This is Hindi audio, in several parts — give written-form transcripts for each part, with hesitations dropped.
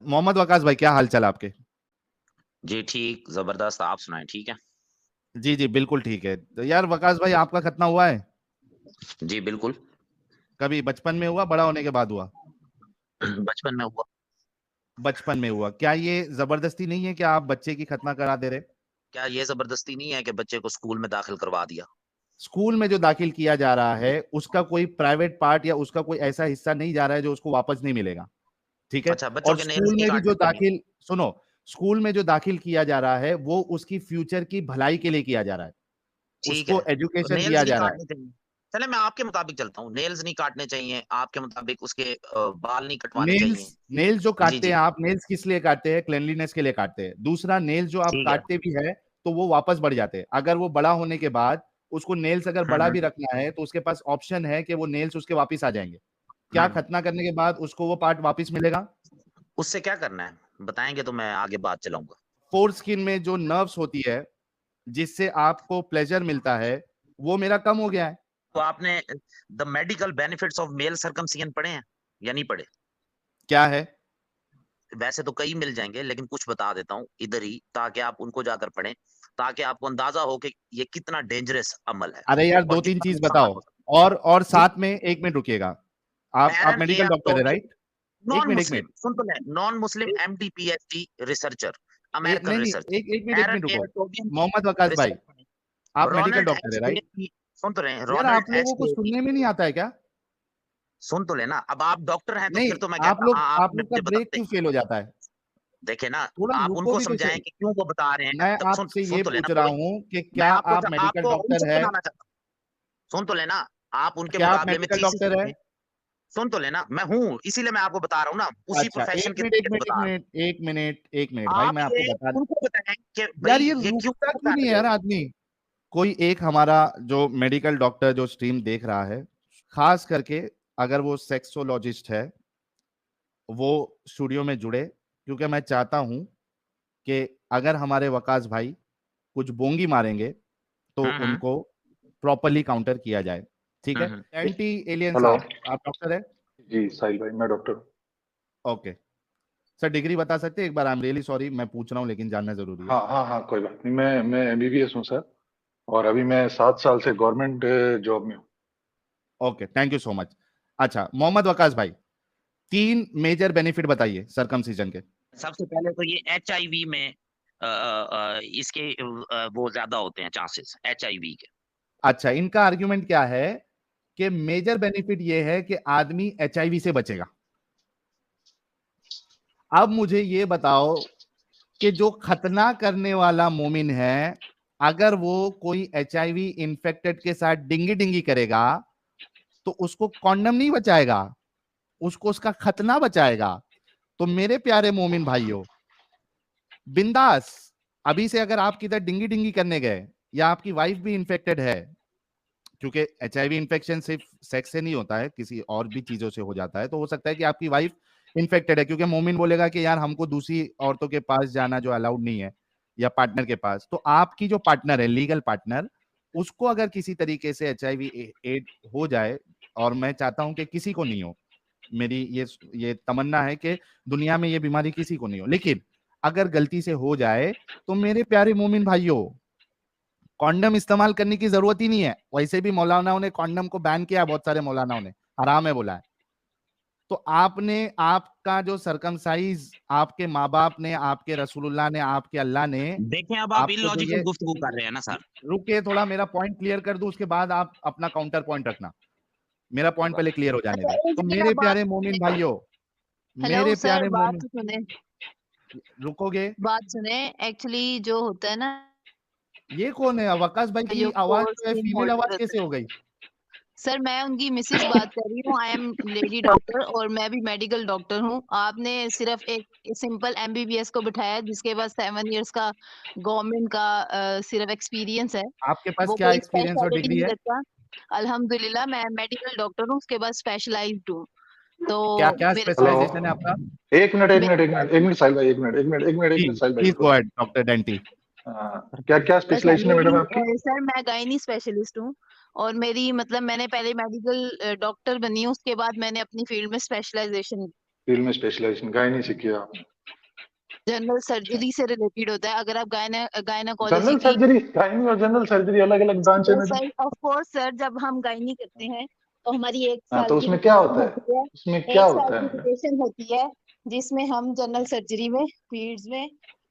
मोहम्मद वकास भाई, क्या हाल चाल आपके? जी ठीक, जबरदस्त। आप सुनाएं, ठीक है? जी जी बिल्कुल ठीक है। तो यार वकास भाई, आपका खतना हुआ है? जी बिल्कुल। कभी बचपन में हुआ, बड़ा होने के बाद हुआ? बचपन में हुआ। बचपन में हुआ। क्या ये जबरदस्ती नहीं है कि आप बच्चे की खतना करा दे रहे? क्या ये जबरदस्ती नहीं है कि बच्चे को स्कूल में दाखिल करवा दिया? स्कूल में जो दाखिल किया जा रहा है उसका कोई प्राइवेट पार्ट या उसका कोई ऐसा हिस्सा नहीं जा रहा है जो उसको वापस नहीं मिलेगा। ठीक है। अच्छा, बच्चों और के नेल्स स्कूल नहीं में भी जो काटने चाहिए? दाखिल सुनो, स्कूल में जो दाखिल किया जा रहा है वो उसकी फ्यूचर की भलाई के लिए किया जा रहा है। ठीक है, उसको एजुकेशन नेल्स दिया नहीं जा रहा है। काटने चाहिए। चले, मैं आपके मुताबिक चलता हूँ। नेल्स नहीं काटने चाहिए आपके मुताबिक, उसके बाल नहीं कटवाने नेल्स चाहिए। नेल्स जो जी काटते जी। हैं आप, नेल्स किस लिए काटते हैं? क्लेanलीनेस के लिए काटते हैं। दूसरा, नेल्स जो आप ठीक है। काटते भी है तो वो वापस बढ़ जाते हैं। अगर वो बड़ा होने के बाद उसको नेल्स अगर बड़ा भी हम्म। रखना है तो उसके पास ऑप्शन है कि वो नेल्स उसके वापस आ जाएंगे। क्या हम्म। खतना करने के बाद उसको वो पार्ट वापस मिलेगा? उससे क्या करना है बताएंगे तो मैं आगे बात चलाऊंगा। फोर स्किन में जो नर्व्स होती है जिससे आपको प्लेजर मिलता है, वो मेरा कम हो गया है। तो आपने the medical benefits of male circumcision पढ़े हैं या नहीं पढ़े? क्या है? वैसे तो कई मिल जाएंगे, लेकिन कुछ बता देता हूँ इधर ही, ताकि आप उनको जाकर पढ़ें, ताकि आपको अंदाजा हो कि ये कितना डेंजरस अमल है अरे यार, और दो तीन कितना चीज नुकसान बताओ। हो सकता और है। साथ में एक मिनट रुकिएगा। आप एरन ए मेडिकल एम डॉक्टर है, टोबी, राइट? एक नॉन मिनट, एक मुस्लिम, मिनट। सुन तो ले, non Muslim MD PhD researcher, नहीं अमेरिकन नहीं, रिसर्च। एक मिनट एरन ए रुको। टोबिन की मोहम्मद वकास भाई, रिसर्च। आप मेडिकल रोनाल्ड डॉक्टर एच है, राइट? डेवी, सुन तो रहे, यार, रोनाल्ड आप एच लोगों को डेवी। सुनने में नहीं आता है क्या? सुन तो लेना, अब आप डॉक्टर हैं तो नहीं, फिर तो मैं कहता हाँ, आप आप लोग का मुझे ब्रेक बताते। क्यों फेल हो जाता है? देखे ना, थोड़ा आप रुको उनको भी कैसे? समझाएं कि क्यों वो बता रहे हैं, मैं तब सुन आपसे सुन ये तो लेना पूछ रहा कोई। हूं कि मैं क्या आपको आप मेडिकल आपको डॉक्टर उनसे है? सुनाना चाहता हूँ। सुन तो लेना, आप उनके क्या आप मुकाबले में मेडिकल थीसिस डॉक्टर है? लिखें। सुन तो लेना, मैं हूँ, इसीलिए मैं आपको बता रहा हूँ ना, उसी अच्छा, प्रोफेशन एक के मिनट, एक तरीके से मिनट, एक बता रहा हूँ। मिनट, एक मिनट, एक मिनट भाई, आप मैं आपको ये बता। उनको बताएं कि भाई यार, ये ये क्यों रुकता क्यों बता नहीं है रहे यार हो। आदमी? कोई एक हमारा जो मेडिकल डॉक्टर जो स्ट्रीम देख रहा है, खास करके अगर वो सेक्सोलॉजिस्ट है, वो स्टूडियो में जुड़े, क्योंकि मैं चाहता हूं कि अगर हमारे वकास भाई कुछ बोंगी मारेंगे तो हम्म। उनको प्रॉपरली काउंटर किया जाए। ठीक है। हम्म। Anti alien hello. साहब, आप डॉक्टर है? जी साहिल भाई, मैं डॉक्टर हूँ। ओके। सर, डिग्री बता सकते हैं एक बार? आई एम रियली सॉरी, मैं पूछ रहा हूँ लेकिन जानना जरूरी है। हाँ हाँ हाँ, कोई बात नहीं। मैं एमबीबीएस हूँ सर। और अभी मैं 7 साल से गवर्नमेंट जॉब में हूँ। Okay, thank you so much. अच्छा, मोहम्मद वकास भाई, 3 मेजर बेनिफिट बताइए सरकमसिजन के। सबसे पहले तो ये एचआईवी में इसके वो ज्यादा होते हैं चांसेस एचआईवी के। अच्छा, इनका आर्ग्यूमेंट क्या है कि मेजर बेनिफिट ये है कि आदमी एचआईवी से बचेगा। अब मुझे ये बताओ कि जो खतना करने वाला मोमिन है, अगर वो कोई एचआईवी इन्फेक्टेड के साथ डिंगी डिंगी करेगा तो उसको कॉन्डम नहीं बचाएगा, उसको उसका खतना बचाएगा। तो मेरे प्यारे मोमिन भाइयों, बिंदास, अभी से अगर आप किधर डिंगी डिंगी करने गए या आपकी वाइफ भी इन्फेक्टेड है, क्योंकि एचआईवी इन्फेक्शन सिर्फ सेक्स से नहीं होता है, किसी और भी चीजों से हो जाता है, तो हो सकता है कि आपकी वाइफ इन्फेक्टेड है, क्योंकि मोमिन बोलेगा कि यार हमको दूसरी औरतों के पास जाना जो अलाउड नहीं है, या पार्टनर के पास। तो आपकी जो पार्टनर है, लीगल पार्टनर, उसको अगर किसी तरीके से एचआईवी एड हो जाए, और मैं चाहता हूं कि किसी को नहीं हो, मेरी ये तमन्ना है कि दुनिया में ये बीमारी किसी को नहीं हो, लेकिन अगर गलती से हो जाए तो मेरे प्यारे मोमिन भाइयों, कॉन्डम इस्तेमाल करने की जरूरत ही नहीं है। वैसे भी मौलानाओं ने कॉन्डम को बैन किया, बहुत सारे मौलानाओं ने हराम है बोला है। तो आपने, आपका जो सरकमसाइज आपके माँ बाप ने, आपके रसूलुल्लाह ने, आपके अल्लाह ने देखें, अब आप आपको जो इलॉजिकल ये, गुफ्तगू कर रहे हैं ना सर। रुके थोड़ा, मेरा पॉइंट क्लियर कर दूं, उसके बाद आप अपना काउंटर पॉइंट रखना। मेरा पॉइंट पहले क्लियर हो जाने अच्छा, दें। एक तो मेरा मेरे बात प्यारे मोमिन सुने। भाइयों, हेलो मेरे सर, प्यारे बात मोमिन, तो सुने। रुकोगे? बात सुने। एक्चुअली जो होता है ना, ये कौन है? वकास भाई की जो आवाज फोर जो है, स्क्रीन फीमेल होल्डर आवाज होता कैसे है। हो गई? सर, मैं उनकी मिसेज बात कर रही हूँ। आई एम लेडी डॉक्टर और मैं भी मेडिकल डॉक्टर हूँ। आपने सिर्फ एक सिंपल एमबीबीएस को बिठाया जिसके पास 7 इयर्स का गवर्नमेंट का सिर्फ एक्सपीरियंस है। आपके पास वो क्या कोई एक्सपीरियंस और स्पेशलिटी डिग्री नहीं है? रखता। अल्हम्दुलिल्लाह, मैं मेडिकल डॉक्टर हूँ, उसके बाद स्पेशलाइज्ड हूँ। तो क्या क्या मेरे हेलो। पास स्पेशलाइजेशन है आपका? एक मिनट एक मेरे मिनट एक मिनट एक मिनट साहिल भाई, एक मिनट एक मिनट एक मिनट एक जी, मिनट साहिल भाई प्लीज रुको। Go ahead doctor dainty. क्या क्या अच्छा, स्पेशलाइजेशन है मेरी मैडम आपकी? सर, मैं गायनी स्पेशलिस्ट हूँ। और मेरी मतलब मैंने पहले मेडिकल डॉक्टर बनी हूँ, उसके बाद मैंने अपनी फील्ड में स्पेशलाइजेशन। फील्ड में स्पेशलाइजेशन गायनी सीखी है आपने? जनरल सर्जरी से रिलेटेड होता है। अगर आप जनरल गायनाकोलॉजी की सर्जरी, गायनी और जनरल सर्जरी अलग अलग ब्रांच है madam. Sir, of course sir, जब हम गायनी करते हैं तो हमारी 1 हाँ, साल तो की उसमें क्या rotation होता है, होती है। उसमें क्या 1 साल होता है की मैडम? रोटेशन होती है जिसमें हम जनरल सर्जरी में, पीड्स में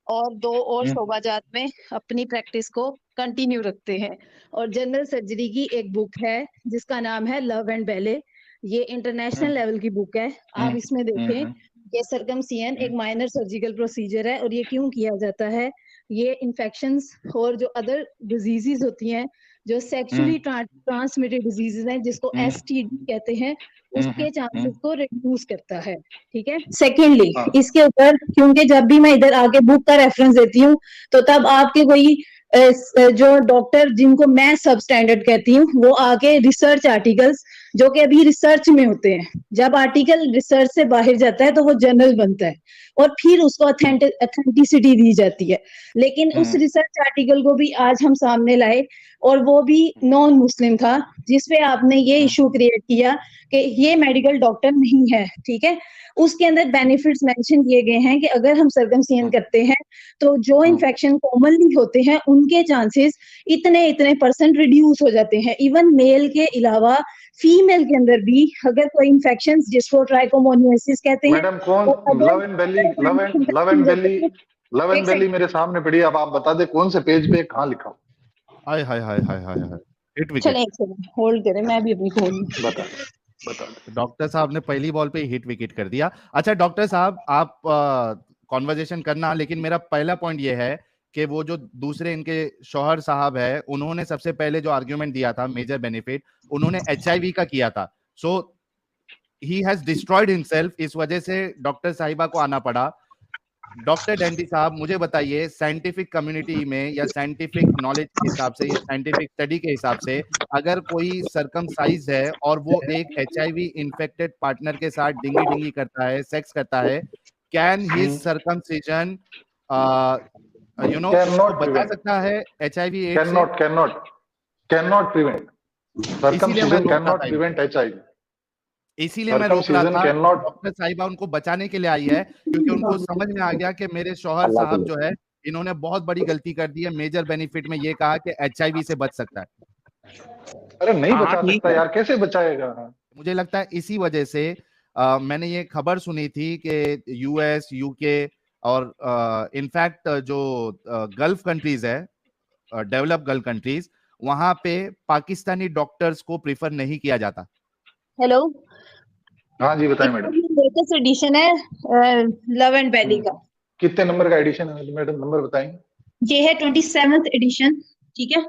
और 2 और शोबाजात में अपनी प्रैक्टिस को कंटिन्यू रखते हैं। और जनरल सर्जरी की एक बुक है जिसका नाम है लव एंड बैले। ये इंटरनेशनल लेवल की बुक है। आप इसमें देखें, ये सर्कमसिजन एक माइनर सर्जिकल प्रोसीजर है। और ये क्यों किया जाता है? ये इन्फेक्शंस और जो अदर डिजीजेस होती हैं, जो सेक्सुअली ट्रांसमिटेड डिजीजेस हैं, जिसको एसटीडी कहते हैं, उसके चांसेस को रिड्यूस करता है। ठीक है। सेकेंडली, हाँ। इसके ऊपर, क्योंकि जब भी मैं इधर आके बुक का रेफरेंस देती हूँ तो तब आपके कोई जो डॉक्टर जिनको मैं सब स्टैंडर्ड कहती हूँ, वो आके रिसर्च आर्टिकल्स जो कि अभी रिसर्च में होते हैं, जब आर्टिकल रिसर्च से बाहर जाता है तो वो जर्नल बनता है और फिर उसको ऑथेंटिसिटी दी जाती है। लेकिन उस रिसर्च आर्टिकल को भी आज हम सामने लाए और वो भी नॉन मुस्लिम था, जिसपे आपने ये इशू क्रिएट किया कि ये मेडिकल डॉक्टर नहीं है। ठीक है। उसके अंदर बेनिफिट्स मेंशन किए गए हैं कि अगर हम सर्कमसिजन करते हैं तो जो इन्फेक्शन कॉमनली होते हैं उनके चांसेस इतने परसेंट रिड्यूस हो जाते हैं। इवन मेल के अलावा फीमेल के अंदर भी अगर कोई इन्फेक्शन जिसको ट्राइकोमोनियासिस कहते हैं, मैडम कौन लव एंड बेली मेरे सामने पड़ी है, अब आप बता दे कौन से पेज पे कहाँ लिखा? हाय हाय हाय हाय हाय हाय, हिट विकेट। चलें, एक सेकंड होल्ड करें, मैं भी अपनी खोल बता डॉक्टर साहब ने पहली बॉल पे हिट विकेट कर दिया। अच्छा डॉक्टर साहब, आप कॉन्वर्जेशन करना, लेकिन मेरा पहला पॉइंट ये है कि वो जो दूसरे इनके शौहर साहब है, उन्होंने सबसे पहले जो आर्ग्यूमेंट दिया था मेजर बेनिफिट, उन्होंने HIV का किया था। सो ही हैज डिस्ट्रॉयड हिमसेल्फ, इस वजह से डॉक्टर साहिबा को आना पड़ा। डॉक्टर डैंडी साहब, मुझे बताइए, साइंटिफिक कम्युनिटी में या साइंटिफिक नॉलेज के हिसाब से या साइंटिफिक स्टडी के हिसाब से, अगर कोई सरकमसाइज है और वो एक HIV इन्फेक्टेड पार्टनर के साथ डिंगी डिंगी करता है, सेक्स करता है, कैन हिज सरकमसिजन बचा सकता है HIV एड्स से? cannot prevent circumcision, cannot prevent HIV। इसीलिए मैं रोक रहा था। डॉक्टर साहिबा उनको बचाने के लिए आई है, क्योंकि उनको समझ में आ गया कि मेरे शौहर साहब जो है, इन्होंने बहुत बड़ी गलती कर दी है। मेजर बेनिफिट में ये कहा कि HIV से बच सकता है। अरे नहीं बचा सकता यार, कैसे बचाएगा? मुझे लगता है इसी वजह से मैंने ये खबर सुनी थी कि US, UK और इनफैक्ट जो गल्फ कंट्रीज है, डेवलप गल्फ कंट्रीज, वहां पे पाकिस्तानी डॉक्टर्स को प्रीफर नहीं किया जाता। हेलो, हाँ जी बताएं मैडम। लेटेस्ट एडिशन है लव एंड बैली का। कितने नंबर का एडिशन है मैडम, नंबर बताएंगे? ये है 27th एडिशन। ठीक है।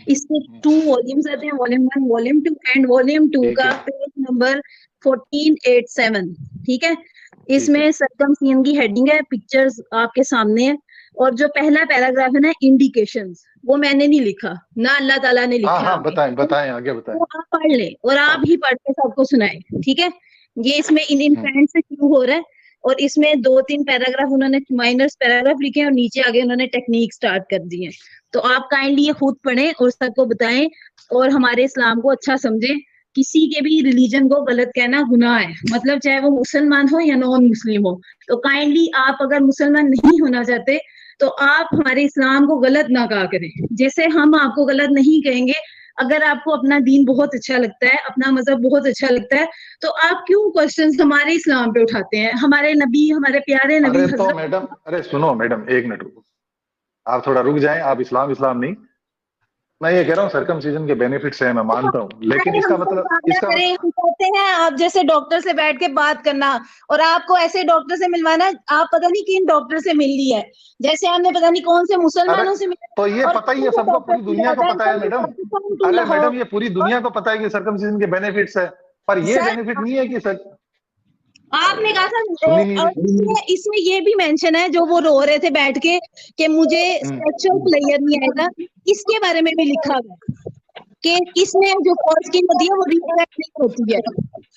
इसमें 2 वॉल्यूम्स आते हैं, वॉल्यूम 1, वॉल्यूम 2 एंड वॉल्यूम 2 का पेज नंबर 1487। ठीक है। इसमें सर्कमसिजन की हेडिंग है, पिक्चर्स आपके सामने है, और जो पहला पैराग्राफ है ना, इंडिकेशंस, वो मैंने नहीं लिखा ना, अल्लाह ताला ने लिखा। हाँ, बताएं आगे बताएं। वो आप पढ़ लें और आप ही पढ़ के सबको सुनाएं। ठीक है। ये इसमें इन इन्फेंट से क्यों हो रहा है, और इसमें 2-3 पैराग्राफ उन्होंने माइनर्स पैराग्राफ लिखे और नीचे आगे उन्होंने टेक्निक स्टार्ट कर दी है। तो आप काइंडली ये खुद पढ़ें और सबको बताएं और हमारे इस्लाम को अच्छा समझें। किसी के भी रिलीजन को गलत कहना गुनाह है, मतलब चाहे वो मुसलमान हो या नॉन मुस्लिम हो। तो काइंडली आप अगर मुसलमान नहीं होना चाहते तो आप हमारे इस्लाम को गलत ना कहा करें, जैसे हम आपको गलत नहीं कहेंगे। अगर आपको अपना दीन बहुत अच्छा लगता है, अपना मजहब बहुत अच्छा लगता है, तो आप क्यों क्वेश्चंस हमारे इस्लाम पे उठाते हैं? हमारे नबी, हमारे प्यारे नबी। अरे तो मैडम, अरे सुनो मैडम, 1 मिनट रुको, आप थोड़ा रुक जाएं। आप इस्लाम नहीं, मैं ये कह रहा हूँ सर्कमसिजन के बेनिफिट्स हैं, मैं मानता हूँ, लेकिन इसका मतलब हम कहते हैं आप जैसे डॉक्टर से बैठ के बात करना और आपको ऐसे डॉक्टर से मिलवाना, आप पता नहीं किन डॉक्टर से मिल ली है, जैसे हमने पता नहीं कौन से मुसलमानों से मिला। तो ये पता ही है सबको, पूरी दुनिया को पता है मैडम। अरे मैडम, ये पूरी दुनिया को पता है कि सर्कमसिजन के बेनिफिट्स है, पर ये बेनिफिट नहीं है कि आपने कहा था। इसमें ये भी मेंशन है, जो वो रो रहे थे बैठ के कि मुझे सेक्सुअल प्लेयर नहीं आएगा, इसके बारे में भी लिखा गया कि इसमें जो फोरस्किन होती है वो रिट्रैक्ट नहीं होती है,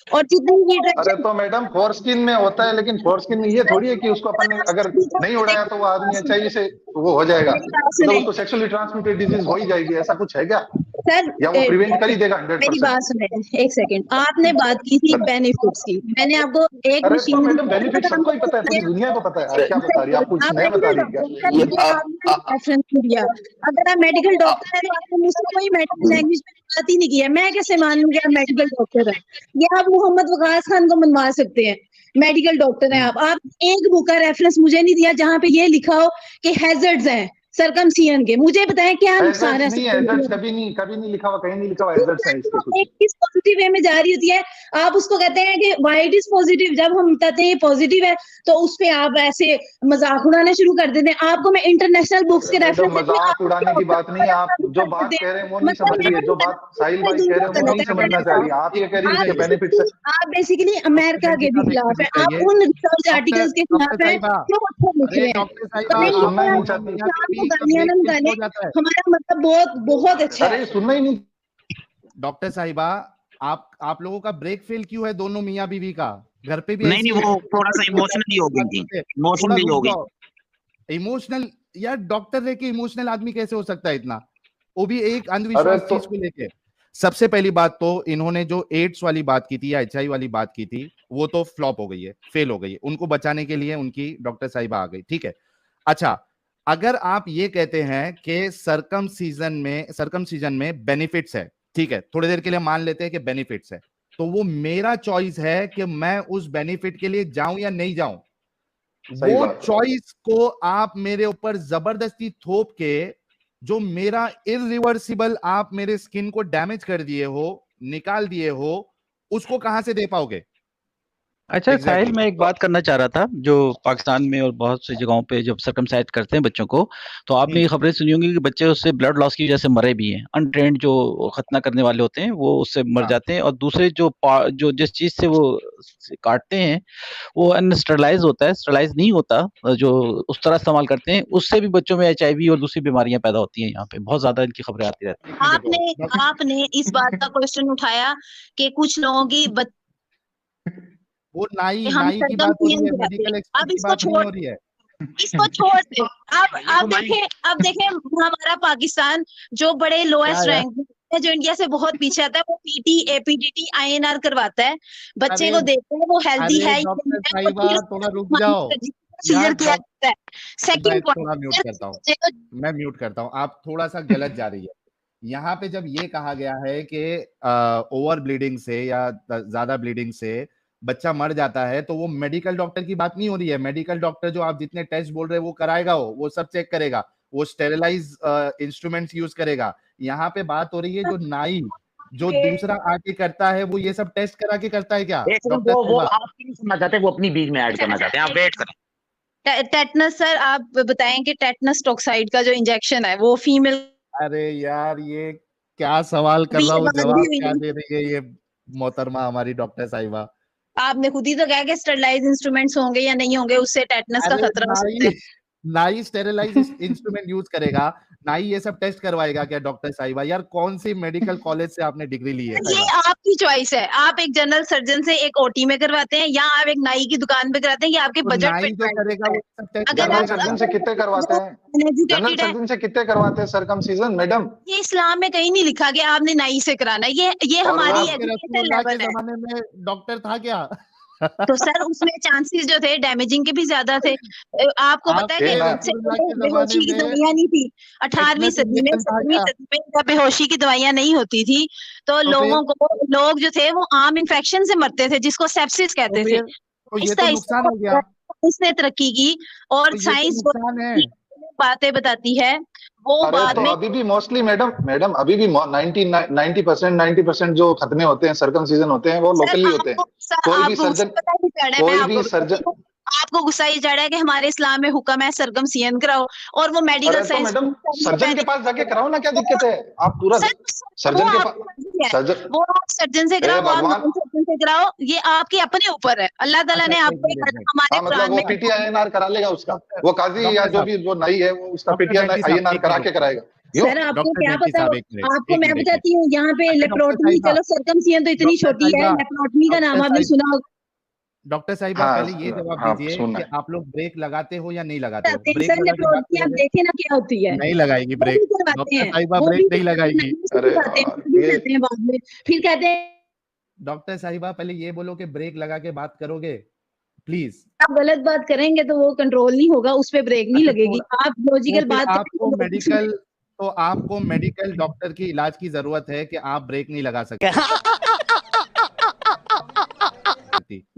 और जितनी अरे तो मैडम फोरस्किन में होता है, लेकिन फोरस्किन में ये थोड़ी है कि उसको अपन ने अगर नहीं उड़ाया तो वो आदमी HIV से वो हो जाएगा, तो उसको सेक्सुअली ट्रांसमिटेड डिजीज हो ही जाएगी, ऐसा कुछ है क्या? सर या वो प्रिवेंट कर ही देगा मेरी 100%? बात सुने, एक सेकंड। आपने बात की थी बेनिफिट्स की, मैंने आपको एक अरे तो मशीन मैडम बेनिफिट सबको ही पता है, पूरी दुनिया को पता है। आप क्या बता रही है? आप कुछ नया बता रही है क्या? रेफरेंस दिया। अगर आप मेडिकल डॉक्टर है तो आपने मुझसे कोई मेडिकल लैंग्वेज में बात ही नहीं किया, मैं कैसे मानूंगी आप मेडिकल डॉक्टर है? ये आप मोहम्मद वकास खान को मनवा सकते हैं, मेडिकल डॉक्टर है आप एक बुक का रेफरेंस मुझे नहीं दिया जहाँ पे ये लिखा हो कि हैजर्ड्स हैं सर्कमसिजन के। मुझे बताएं क्या नुकसान है? नहीं, एजर्ट्स कभी नहीं लिखा हुआ, कहीं नहीं लिखा हुआ एजर्ट्स है इसके कुछ। एक किस पॉजिटिव वे में जा रही होती है, आप उसको कहते हैं कि व्हाई इट इज पॉजिटिव। जब हम कहते हैं ये पॉजिटिव है तो उस पे आप ऐसे मजाक उड़ाना शुरू कर देते हैं। आपको मैं इंटरनेशनल बुक्स के रेफरेंस मजाक उड़ाने की बात नहीं है, आप जो बात कह रहे हैं वो नहीं समझ रही है, जो बात साहिल भाई कह रहे हैं वो नहीं समझना चाह रही है। आप ये कह रही है इसके बेनिफिट्स है। आप बेसिकली अमेरिका के भी खिलाफ है, आप उन रिसर्च आर्टिकल्स के खिलाफ है जो अच्छा लिख रहे हैं। हमारा मतलब बहुत अच्छा है। अरे सुनना ही नहीं। डॉक्टर साहिबा, आप लोगों का ब्रेक फेल क्यों है दोनों मियाँ बीवी का? घर पे भी नहीं वो थोड़ा सा इमोशनली हो गई थी, इमोशनली हो गई। इमोशनल यार, डॉक्टर रह के इमोशनल आदमी कैसे हो सकता है इतना? वो भी एक अंधविश्वास चीज को लेके। सबसे पहली बात तो इन्होंने जो एड्स वाली बात की थी या एचआई वाली बात की थी वो तो फ्लॉप हो गई है, फेल हो गई है। उनको बचाने के लिए उनकी डॉक्टर साहिबा आ गई, ठीक है। अच्छा, अगर आप ये कहते हैं कि सर्कमसीजन में बेनिफिट्स है, ठीक है, थोड़ी देर के लिए मान लेते हैं कि बेनिफिट्स है, तो वो मेरा चॉइस है कि मैं उस बेनिफिट के लिए जाऊं या नहीं जाऊं। वो चॉइस को आप मेरे ऊपर जबरदस्ती थोप के, जो मेरा इरिवर्सिबल आप मेरे स्किन को डैमेज कर दिए हो, निकाल दिए हो, उसको कहां से दे पाओगे? अच्छा साहिल, मैं एक बात करना चाह रहा था। जो पाकिस्तान में और बहुत सी जगहों पे जब सर्कमसाइज करते हैं बच्चों को, तो आपने ये खबरें सुनी होंगी कि बच्चे उससे ब्लड लॉस की वजह से मरे भी हैं। अनट्रेंड जो खतना करने वाले होते हैं वो उससे मर जाते हैं, और दूसरे जो जिस चीज से वो काटते हैं वो अनस्टरलाइज होता है, स्टरलाइज नहीं होता, जो उस तरह इस्तेमाल करते हैं, उससे भी बच्चों में HIV और दूसरी बीमारियां पैदा होती हैं। यहाँ पे बहुत ज्यादा इनकी खबरें आती रहती हैं। आपने इस बात का क्वेश्चन उठाया कि कुछ लोगों की वो नाई की बात हो रही है, मेडिकल एक्सपर्ट की बात नहीं हो रही है। इसको छोड़ दे। अब देखें हमारा पाकिस्तान जो बड़े लोएस्ट रैंक है, जो इंडिया से बहुत पीछे आता है, वो PT, APDT, INR करवाता है, बच्चे को देखते हैं वो हेल्दी है। थोड़ा रुक जाओ, सेकंड थोड़ा म्यूट करता हूँ, मैं म्यूट करता हूँ। आप थोड़ा सा गलत जा रही है। यहाँ पे जब ये कहा गया है कि ओवर ब्लीडिंग से या ज्यादा ब्लीडिंग से बच्चा मर जाता है, तो वो मेडिकल डॉक्टर की बात नहीं हो रही है। मेडिकल डॉक्टर जो आप जितने टेस्ट बोल रहे हैं वो कराएगा, वो सब चेक करेगा, वो स्टेरिलाइज इंस्ट्रूमेंट्स यूज करेगा। यहाँ पे बात हो रही है जो नाई जो दूसरा आके करता है, वो ये सब टेस्ट करा के करता है क्या? वो आप नहीं सुनना चाहते, वो अपनी बीच में ऐड करना चाहते हैं। आप वेट करें। टेटनस सर, आप बताएं कि टेटनस टॉक्साइड का जो इंजेक्शन है वो फीमेल। अरे यार, ये क्या सवाल कर रहा हूँ, जवाब क्या दे रही है ये मोहतरमा हमारी डॉक्टर साहिबा? आपने खुद ही तो कहा कि स्टेरिलाइज इंस्ट्रूमेंट्स होंगे या नहीं होंगे, उससे टेटनस का खतरा हो सकता है। नाई स्टेरिलाइज इंस्ट्रूमेंट यूज करेगा, नाई ये सब टेस्ट करवाएगा क्या डॉक्टर साहिबा? यार कौन सी मेडिकल कॉलेज से आपने डिग्री ली है? ये आपकी चॉइस है। आप एक जनरल सर्जन से एक OT में करवाते हैं या आप एक नाई की दुकान पे कराते हैं, ये आपके बजट पे करेगा। जनरल सर्जन से कितने करवाते हैं? जनरल सर्जन से कितने करवाते हैं सर्कमसिजन मैडम? ये इस्लाम में कहीं नहीं लिखा कि आपने नाई से कराना। ये हमारी एजुकेशन लेवल है। जमाने में डॉक्टर था क्या? तो सर उसमें चांसेस जो थे डैमेजिंग के भी ज्यादा थे। आपको पता है कि बेहोशी की दवाइयां नहीं थी 18वीं सदी में, 17वीं सदी में जब बेहोशी की दवाइयां नहीं होती थी तो लोग जो थे वो आम इन्फेक्शन से मरते थे, जिसको सेप्सिस कहते थे। इस तरह उसने तरक्की की और साइंस बातें बताती है वो बाद में। अभी भी मोस्टली मैडम अभी भी 90% जो खतने होते हैं, सर्कमसिजन होते हैं, वो लोकली होते हैं। कोई भी सर्जन आपको गुस्सा ही चढ़ा है कि हमारे इस्लाम में हुक्म है सर्कमसिजन कराओ, और वो मेडिकल साइंस। मैडम सर्जन के पास जाके कराओ ना, क्या दिक्कत है? आप पूरा सर्जन के पास, वो आप सर्जन से कराओ, आप सर्जन से कराओ, ये आपके अपने ऊपर है। अल्लाह ताला ने आपको हमारे मतलब वो PT INR करा लेगा उसका, वो काजी या जो भी वो नहीं है वो उसका PT INR करा के कराएगा। सर आपको क्या पता, आपको मैं बताती हूँ, यहाँ पे लेप्रोटमी, चलो सर्कमसिजन तो इतनी छोटी है, लेप्रोटमी का नाम आपने सुना होगा। डॉक्टर साहिबा हाँ पहले ये जवाब हाँ दीजिए सुनना कि है। आप लोग ब्रेक लगाते हो या नहीं लगाते हो? करते हैं ब्रेक सर, लगा के बात लेप्रोडक्टी आप करोगे? देखें ना क्या होती है, नहीं लगाएगी वो ब्रेक, भी करवाते डॉक्टर हैं, साहिबा वो ब्रेक भी नहीं करवाते हैं, लगाएगी। नर्स भी अरे करवाते हैं, यार, वो भी ये कहते हैं बाद में, फिर कहते हैं डॉक्टर साहिबा पहले ये बोलो कि ब्रेक लगा के बात करोगे प्लीज। आप गलत बात करेंगे तो वो कंट्रोल नहीं होगा, उस पे ब्रेक नहीं अच्छा लगेगी। आप लॉजिकल फिर बात करेंगे आपको मेडिकल डॉक्टर की इलाज की जरूरत है कि आप ब्रेक नहीं लगा सकते।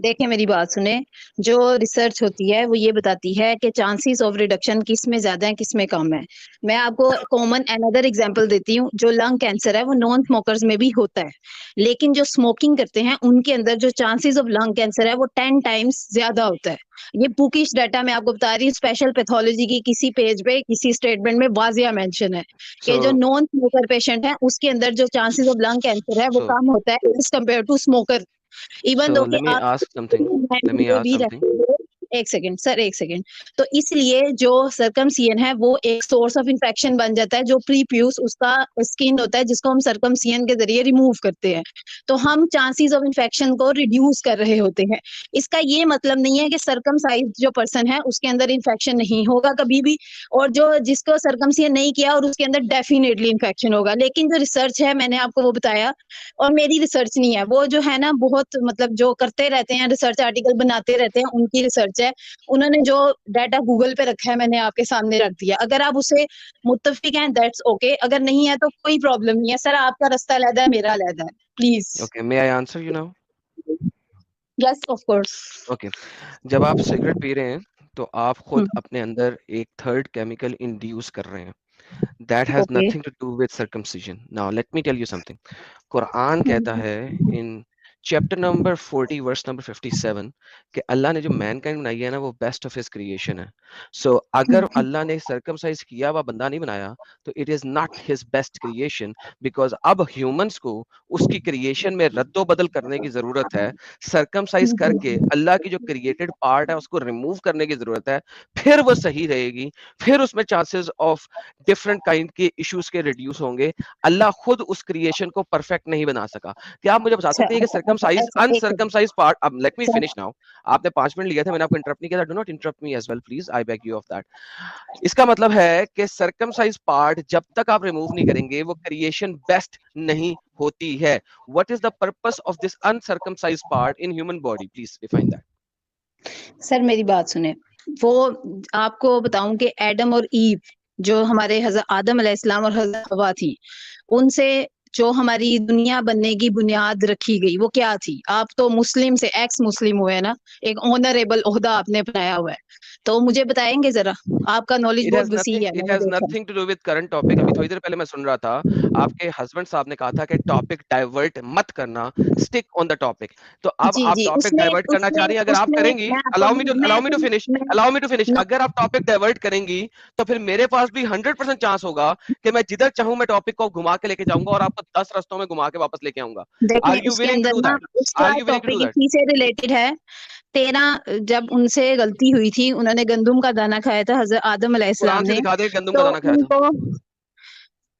देखिए मेरी बात सुने, जो रिसर्च होती है वो ये बताती है कि चांसेस ऑफ रिडक्शन किस में ज्यादा है किस में कम है। मैं आपको कॉमन अनदर एग्जांपल देती हूँ। जो लंग कैंसर है वो नॉन स्मोकर्स में भी होता है, लेकिन जो स्मोकिंग करते हैं उनके अंदर जो चांसेस ऑफ लंग कैंसर है वो 10 टाइम्स ज्यादा होता है। ये बुकिश डाटा मैं आपको बता रही हूँ, स्पेशल पैथोलॉजी की किसी पेज पे किसी स्टेटमेंट में वाजिया मेंशन है कि जो नॉन स्मोकर पेशेंट है उसके अंदर जो चांसेस ऑफ लंग कैंसर है वो कम होता है as compared to smoker. Even though कि आप भी रखते हो। एक सेकंड सर, एक सेकंड। तो इसलिए जो सर्कमसियन है वो एक सोर्स ऑफ इन्फेक्शन बन जाता है। जो प्रीप्यूस उसका स्किन होता है जिसको हम सर्कमसियन के जरिए रिमूव करते हैं, तो हम चांसेस ऑफ इन्फेक्शन को रिड्यूस कर रहे होते हैं। इसका ये मतलब नहीं है कि सर्कमसाइज जो पर्सन है उसके अंदर इन्फेक्शन नहीं होगा कभी भी, और जो जिसको सर्कमसियन नहीं किया और उसके अंदर डेफिनेटली इन्फेक्शन होगा। लेकिन जो रिसर्च है मैंने आपको वो बताया, और मेरी रिसर्च नहीं है, वो जो है ना बहुत मतलब जो करते रहते हैं रिसर्च आर्टिकल बनाते रहते हैं उनकी रिसर्च है। उन्होंने जो डाटा गूगल पे रखा है मैंने आपके सामने रख दिया। अगर आप उसे मुत्तफिक हैं दैट्स ओके, अगर नहीं है तो कोई प्रॉब्लम नहीं है सर। आपका रास्ता अलग है, मेरा अलग है, please. Okay, may I answer you now? Yes of course. Okay, जब आप सिगरेट पी रहे हैं तो आप खुद अपने अंदर एक थर्ड केमिकल इंड्यूस कर रहे हैं। That has Okay. nothing to do with circumcision. Now let me tell you something. Quran कहता है in chapter number 40 verse number 57 कि अल्लाह ने जो मैनकाइंड बनाई है ना वो बेस्ट ऑफ हिज क्रिएशन है। सो अगर अल्लाह ने सर्कमसाइज किया हुआ बंदा नहीं बनाया तो it is not his best creation, because अब ह्यूमंस को उसकी क्रिएशन में रद्दो बदल करने की जरूरत है। सर्कमसाइज करके अल्लाह की जो क्रिएटेड पार्ट है उसको रिमूव करने की जरूरत है, फिर वो सही रहेगी, फिर उसमें चांसेस ऑफ डिफरेंट काइंड के इश्यूज के रिड्यूस होंगे। अल्लाह खुद उस क्रिएशन को परफेक्ट नहीं बना सका। क्या आप मुझे बता सकते हैं कि सर्कमसाइज अनसर्कमसाइज पार्ट, अब लेट मी फिनिश नाउ, आपने 5 मिनट लिया था, मैंने आपको इंटरप्ट नहीं किया था, do not interrupt me as well please, I beg you of that. इसका मतलब है कि सर्कमसाइज पार्ट जब तक आप रिमूव नहीं करेंगे वो क्रिएशन बेस्ट नहीं होती है। What is the purpose of this uncircumcised part in human body, please define that. Sir मेरी बात सुने, वो आपको बताऊं कि एडम और ईव जो हमारे हज़रत आदम अलैहिस्सलाम और हज़रत हवा थी, उनसे जो हमारी दुनिया बनने की बुनियाद रखी गई वो क्या थी? आप तो मुस्लिम से एक्स मुस्लिम हुए ना, एक ऑनरेबल ओहदा आपने अपनाया हुआ है, तो मुझे बताएंगे जरा, आपका नॉलेज बहुत वसी है। It has nothing to do with current topic. अभी थोड़ी देर पहले मैं सुन रहा था, आपके हस्बैंड साहब ने कहा था कि टॉपिक डाइवर्ट मत करना, स्टिक ऑन द टॉपिक। तो अब आप टॉपिक डाइवर्ट करना चाह रही हैं, अगर आप करेंगी, अलाउ मी टू फिनिश, अगर आप टॉपिक डाइवर्ट करेंगी तो फिर मेरे पास भी 100% चांस होगा कि मैं जिधर चाहूं मैं टॉपिक को घुमा के लेके जाऊंगा और आपको 10 रास्तों में घुमा के वापस लेके आऊंगा। Are you willing to do that? Are you willing to do that? इसी से रिलेटेड है। 13 जब उनसे गलती हुई थी, उन्होंने गंदुम का दाना खाया था हज़रत आदम अलैहिस्सलाम ने, दिखा दे गंदुम का दाना खाया था,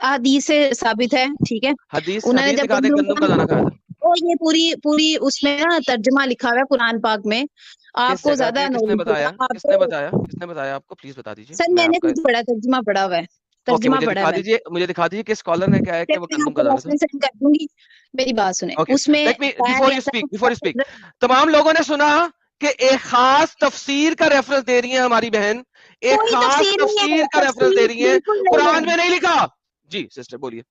हदीस से साबित है, ठीक है। हदीस उन्होंने जब दिखा दे गंदुम का दाना खाया था। तो ये पूरी उसमें ना तर्जुमा लिखा हुआ है कुरान पाक में, आपको ज्यादा किसने बताया आपको, प्लीज बता दीजिए। सर मैंने खुद पढ़ा, तर्जुमा पढ़ा हुआ है, तर्जुमा पढ़ा है। मुझे दिखा दीजिए कि स्कॉलर ने क्या है कि वो गंदुम का दाना था। सेंड कर दूंगी, मेरी बात सुने। उसमें बिफोर यू स्पीक, तमाम लोगों ने सुना कि एक खास तफसीर का रेफरेंस दे रही है हमारी बहन, एक खास तफसीर का रेफरेंस दे रही है, कुरान में नहीं लिखा। जी सिस्टर बोलिए।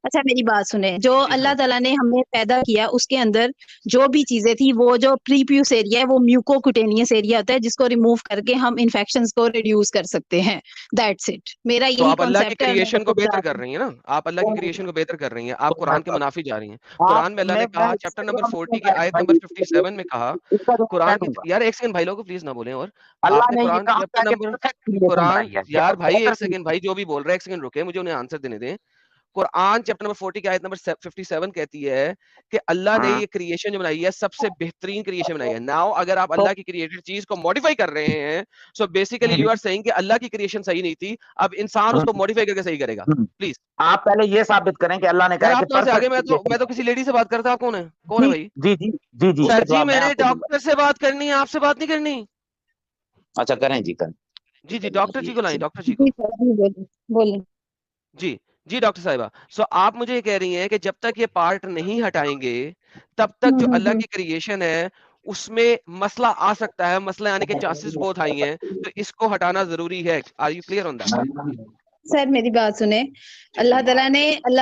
अच्छा मेरी बात सुने, जो अल्लाह ताला ने हमें पैदा किया उसके अंदर जो भी चीजें थी, वो जो प्रीप्यूस एरिया है वो म्यूकोकुटेनियस एरिया होता है, जिसको रिमूव करके हम इन्फेक्शंस को रिड्यूस कर सकते हैं। दैट्स इट, मेरा यही आप अल्लाह की कॉन्सेप्ट है। क्रिएशन को बेहतर कर रही हैं ना, आप अल्लाह की क्रिएशन को बेहतर कर रही हैं, आप कुरान के मुनाफी जा रही हैं। कुरान में अल्लाह ने कहा, चैप्टर नंबर 40 की आयत नंबर 57 में कहा, कुरान यार एक सेकंड भाई लोग प्लीज ना बोलें, और आपने कुरान चैप्टर नंबर, कुरान यार भाई एक सेकंड भाई जो भी बोल रहे हैं एक सेकंड रुके, मुझे उन्हें आंसर देने दें। कुरान चैप्टर नंबर 40 की आयत नंबर 57 कहती है कि अल्लाह ने ये क्रिएशन जो बनाई है सबसे बेहतरीन क्रिएशन बनाई है। नाउ अगर आप अल्लाह की क्रिएटेड चीज को मॉडिफाई कर रहे हैं, so basically you are saying कि अल्लाह की क्रिएशन सही नहीं थी, अब इंसान उसको मॉडिफाई करके सही करेगा। प्लीज आप पहले ये साबित करें कि अल्लाह ने कहा आप कि तो से आगे, मैं तो किसी लेडी से बात करता, आप कौन है भाई? जी जी जी जी सर जी मैंने डॉक्टर से बात करनी है, आपसे बात नहीं करनी। अच्छा करें जी, करें जी जी, डॉक्टर जी को लाएं, डॉक्टर जी को। जी सर, जी बोलिए। जी जी डॉक्टर साहिबा, सो आप मुझे ये कह रही हैं कि जब तक ये पार्ट नहीं हटाएंगे तब तक जो अल्लाह की क्रिएशन है उसमें मसला आ सकता है, मसला आने के चांसेस बहुत हाई हैं, तो इसको हटाना जरूरी है। Are you clear on that? Sir मेरी बात सुने, अल्लाह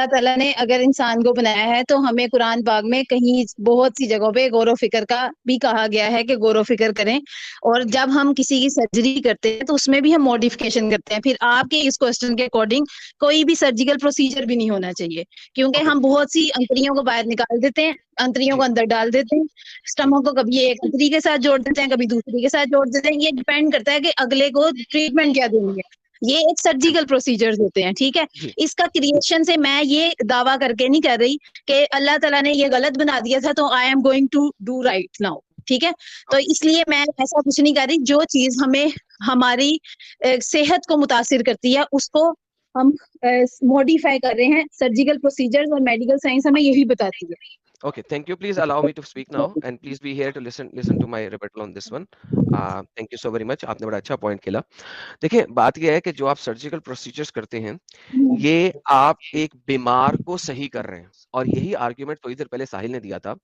ताला ने अगर इंसान को बनाया है तो हमें कुरान पाक में कहीं बहुत सी जगहों पे गौर फिक्र का भी कहा गया है कि गौर फिक्र करें। और जब हम किसी की सर्जरी करते हैं तो उसमें भी हम मॉडिफिकेशन करते हैं। फिर आपके इस क्वेश्चन के अकॉर्डिंग कोई भी सर्जिकल प्रोसीजर भी नहीं होना चाहिए, क्योंकि हम बहुत सी अंतरियों को बाहर निकाल देते हैं, अंतरियों को अंदर डाल देते हैं, स्टमक को कभी एक अंतरी के साथ जोड़ देते हैं, कभी दूसरी के साथ जोड़ देते हैं। ये डिपेंड करता है कि अगले को ट्रीटमेंट क्या देनी है। ये एक सर्जिकल प्रोसीजर्स होते हैं, ठीक है। इसका क्रिएशन से मैं ये दावा करके नहीं कर रही कि अल्लाह ताला ने ये गलत बना दिया था तो I am going to do right now, ठीक है। तो इसलिए मैं ऐसा कुछ नहीं कर रही। जो चीज हमें हमारी सेहत को मुतासिर करती है उसको हम मॉडिफाई कर रहे हैं। सर्जिकल प्रोसीजर्स और मेडिकल साइंस हमें यही बताती है। Okay, thank you. Please allow me to speak now, and please be here to listen to my rebuttal on this one. Thank you so very much. आपने बड़ा अच्छा पॉइंट किया। देखिए बात यह है कि जो आप सर्जिकल प्रोसीजर्स करते हैं ये आप एक बीमार को सही कर रहे हैं, और यही आर्ग्यूमेंट थोड़ी देर पहले साहिल ने दिया था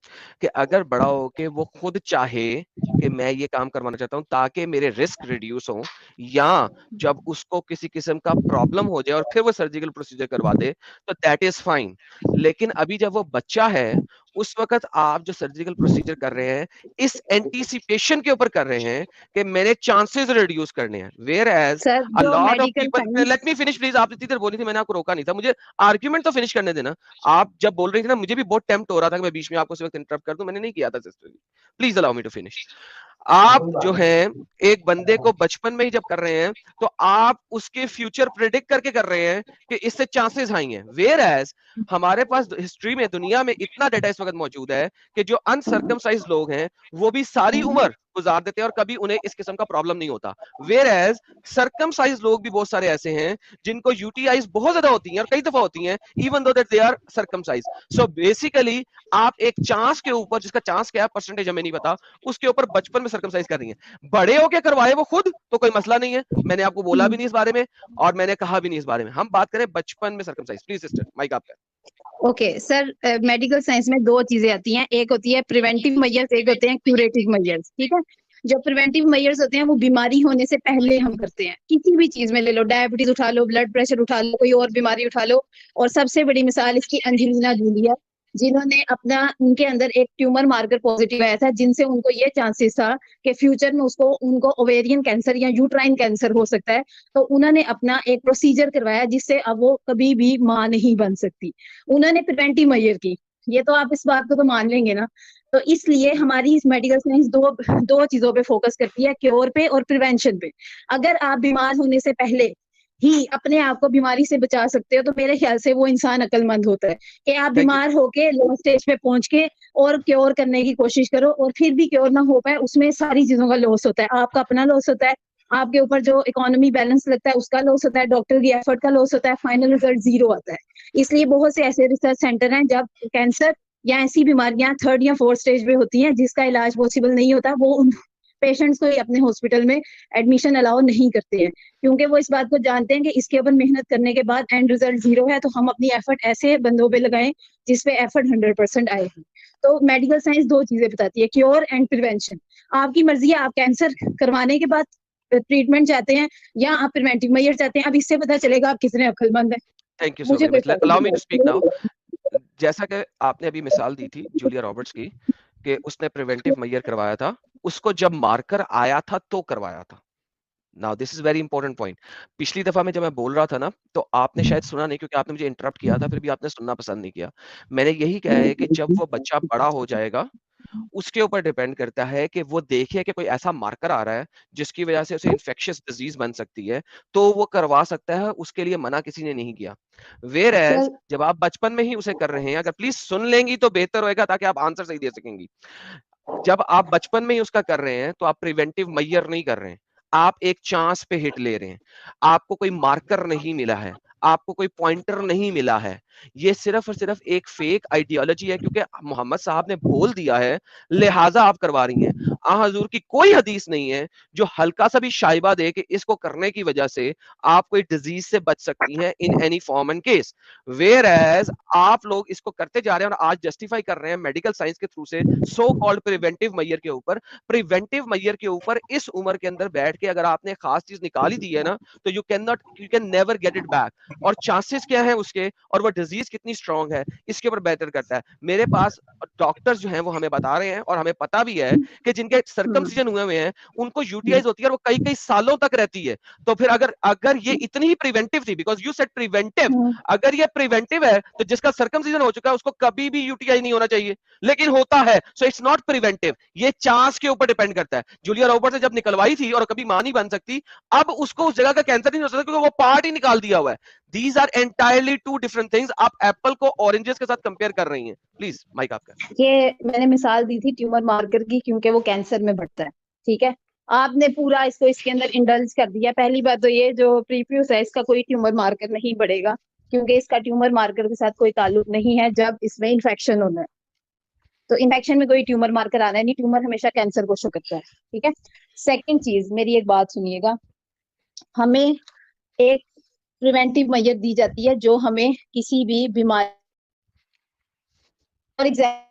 कि अगर बड़ा हो के वो खुद चाहे कि मैं ये काम करवाना चाहता हूं ताकि मेरे रिस्क रिड्यूस हो, या जब उसको किसी किस्म का प्रॉब्लम हो जाए और फिर वो सर्जिकल प्रोसीजर करवा दे तो दैट इज फाइन। लेकिन अभी जब वो बच्चा है उस वक्त आप जो सर्जिकल प्रोसीजर कर रहे हैं इस एंटीसिपेशन के ऊपर कर रहे हैं कि मैंने चांसेस रिड्यूस करने हैं, whereas a lot of people. Let me finish please, आप इतनी देर बोली थी, मैंने आपको रोका नहीं था, मुझे आर्ग्यूमेंट तो फिनिश करने देना। आप जब बोल रही थी ना मुझे भी बहुत टेम्प्ट हो रहा था कि मैं बीच में आपको इस वक्त इंटरप्ट कर दूं, मैंने नहीं किया था sister. Please allow me to finish. आप जो है एक बंदे को बचपन में ही जब कर रहे हैं तो आप उसके फ्यूचर प्रेडिक्ट करके कर रहे हैं कि इससे चांसेस हाई हैं, वेयर एज हमारे पास हिस्ट्री में दुनिया में इतना डेटा इस वक्त मौजूद है कि जो अनसर्कमसाइज लोग हैं वो भी सारी उम्र गुजार देते हैं और कभी उन्हें इस किस्म का प्रॉब्लम नहीं होता, वेयर एज सर्कमसाइज लोग भी बहुत सारे ऐसे हैं जिनको यूटीआईज बहुत ज्यादा होती हैं और कई दफा होती हैं even though that they are circumcised. So basically आप एक चांस के ऊपर, जिसका चांस क्या है परसेंटेज हमें नहीं पता, उसके ऊपर बचपन में सर्कमसाइज कर रही हैं। बड़े होके करवाए वो खुद तो कोई मसला नहीं है, मैंने आपको बोला भी नहीं इस बारे में और मैंने कहा भी नहीं इस बारे में। हम बात करें बचपन में सर्कमसाइज। प्लीज सिस्टर माइक आपका। ओके सर, मेडिकल साइंस में दो चीजें आती हैं, एक होती है प्रिवेंटिव मेजर्स, एक होते हैं क्यूरेटिव मेजर्स, ठीक है। जो प्रिवेंटिव मेजर्स होते हैं वो बीमारी होने से पहले हम करते हैं। किसी भी चीज में ले लो, डायबिटीज उठा लो, ब्लड प्रेशर उठा लो, कोई और बीमारी उठा लो। और सबसे बड़ी मिसाल इसकी एंजेलिना जूली है, जिन्होंने अपना, उनके अंदर एक ट्यूमर मार्कर पॉजिटिव आया था जिनसे उनको ये चांसेस था कि फ्यूचर में उनको ओवेरियन कैंसर या यूट्राइन कैंसर हो सकता है। तो उन्होंने अपना एक प्रोसीजर करवाया जिससे अब वो कभी भी मां नहीं बन सकती। उन्होंने प्रिवेंटिव मेजर की। ये तो आप इस बात को तो मान लेंगे ना। तो इसलिए हमारी इस मेडिकल साइंस दो चीजों पे फोकस करती है, क्योर पे और प्रिवेंशन पे। अगर आप बीमार होने से पहले ही अपने आप को बीमारी से बचा सकते हो तो मेरे ख्याल से वो इंसान अक्लमंद होता है। कि आप बीमार होके लो स्टेज पे पहुंच के और क्योर करने की कोशिश करो और फिर भी क्योर ना हो पाए, उसमें सारी चीजों का लॉस होता है। आपका अपना लॉस होता है, आपके ऊपर जो इकोनॉमी बैलेंस लगता है उसका लॉस होता है, डॉक्टर की एफर्ट का लॉस होता है, फाइनल रिजल्ट जीरो आता है। इसलिए बहुत से ऐसे रिसर्च सेंटर हैं जब कैंसर या ऐसी बीमारियां 3rd या 4th स्टेज पे होती हैं जिसका इलाज पॉसिबल नहीं होता, वो उन पेशेंट्स को ही अपने हॉस्पिटल में एडमिशन अलाउ नहीं करते हैं, क्योंकि वो इस बात को जानते हैं कि इसके ऊपर मेहनत करने के बाद एंड रिजल्ट जीरो है, तो हम अपनी एफर्ट ऐसे बंदों पे लगाएं जिसपे एफर्ट 100% आए। तो मेडिकल साइंस दो चीजें बताती है, क्योर एंड प्रिवेंशन। आपकी मर्जी है, आप कैंसर करवाने के बाद ट्रीटमेंट चाहते हैं या आप प्रिवेंटिव मेजर चाहते हैं। अब इससे पता चलेगा आप कितने अक्लमंद हैं। Thank you so much. Allow me to speak now. जैसा कि आपने अभी मिसाल दी थी जूलिया रॉबर्ट्स की कि उसने प्रिवेंटिव मेजर करवाया था, उसको जब मार्कर आया था तो करवाया था, now this is very important point. पिछली दफा में जब मैं बोल रहा था ना, तो आपने शायद सुना नहीं, क्योंकि आपने मुझे इंटरप्ट किया था, फिर भी आपने सुनना पसंद नहीं किया। मैंने यही कहा है कि जब वो बच्चा बड़ा हो जाएगा, उसके ऊपर डिपेंड करता है कि वो देखे कि कोई ऐसा मार्कर आ रहा है जिसकी वजह से उसे इन्फेक्शियस डिजीज बन सकती है, तो वो करवा सकता है, उसके लिए मना किसी ने नहीं किया। वेयर एज सर जब आप बचपन में ही उसे कर रहे हैं, अगर प्लीज सुन लेंगी तो बेहतर होएगा, ताकि आप आंसर सही दे सकेंगी। जब आप बचपन में ही उसका कर रहे हैं, तो आप प्रिवेंटिव मेजर नहीं कर रहे हैं, आप एक चांस पे हिट ले रहे हैं। आपको कोई मार्कर नहीं मिला है, आपको कोई पॉइंटर नहीं मिला है, ये सिर्फ और सिर्फ एक फेक आइडियोलॉजी है, क्योंकि मोहम्मद साहब ने बोल दिया है, लिहाजा आप करवा रही हैं। हजूर की कोई हदीस नहीं है जो हल्का सा भी शाइबा दे कि इसको करने की वजह से आप कोई डिजीज से बच सकती हैं in any form and case. Whereas आप लोग इसको करते जा रहे हैं और आज जस्टिफाई कर रहे हैं मेडिकल साइंस के थ्रू से सो कॉल्ड प्रिवेंटिव मेजर के ऊपर। प्रिवेंटिव मेजर के ऊपर इस उम्र के अंदर बैठ के अगर आपने खास चीज निकाली दी है ना, तो you can never get it back. और चांसेस क्या है उसके, और वो डिजीज कितनी स्ट्रांग है, इसके ऊपर बेहतर करता है। मेरे पास डॉक्टर्स जो हैं वो हमें बता रहे हैं, और हमें पता भी है कि जिनके सर्कमसिजन हुए हुए हैं उनको यूटीआईज होती है और वो कई कई सालों तक रहती है। तो फिर अगर ये इतनी ही प्रिवेंटिव थी, बिकॉज यू सेड प्रिवेंटिव, अगर ये प्रिवेंटिव है तो जिसका सर्कमसिजन हो चुका है उसको कभी भी यूटीआई नहीं होना चाहिए, लेकिन होता है, सो इट्स नॉट प्रिवेंटिव। ये चांस के ऊपर डिपेंड करता है। जूलिया रॉबर्ट्स ने जब निकलवाई थी और कभी मां नहीं बन सकती, अब उसको उस जगह का कैंसर नहीं हो सकता क्योंकि वो पार्ट ही निकाल दिया हुआ है। These are entirely two different things. आप एप्पल को ऑरेंजेस के साथ कंपेयर कर रही हैं। प्लीज माइक आपका। ये मैंने मिसाल दी थी ट्यूमर मार्कर की, क्योंकि वो कैंसर में बढ़ता है, ठीक है। आपने पूरा इसको इसके अंदर इंडल्ज कर दिया। पहली बात तो ये जो प्रीफ्यूज है इसका कोई ट्यूमर मार्कर नहीं बढ़ेगा, क्योंकि इसका ट्यूमर मार्कर के साथ कोई ताल्लुक नहीं है जब इसमें इन्फेक्शन होना है। तो इन्फेक्शन में कोई ट्यूमर मार्कर आना है नहीं, ट्यूमर हमेशा कैंसर को शो करता है, ठीक है। सेकंड चीज, मेरी एक बात सुनिएगा, हमें एक प्रिवेंटिव मेजर दी जाती है जो हमें किसी भी बीमारी, फॉर एग्जाम्पल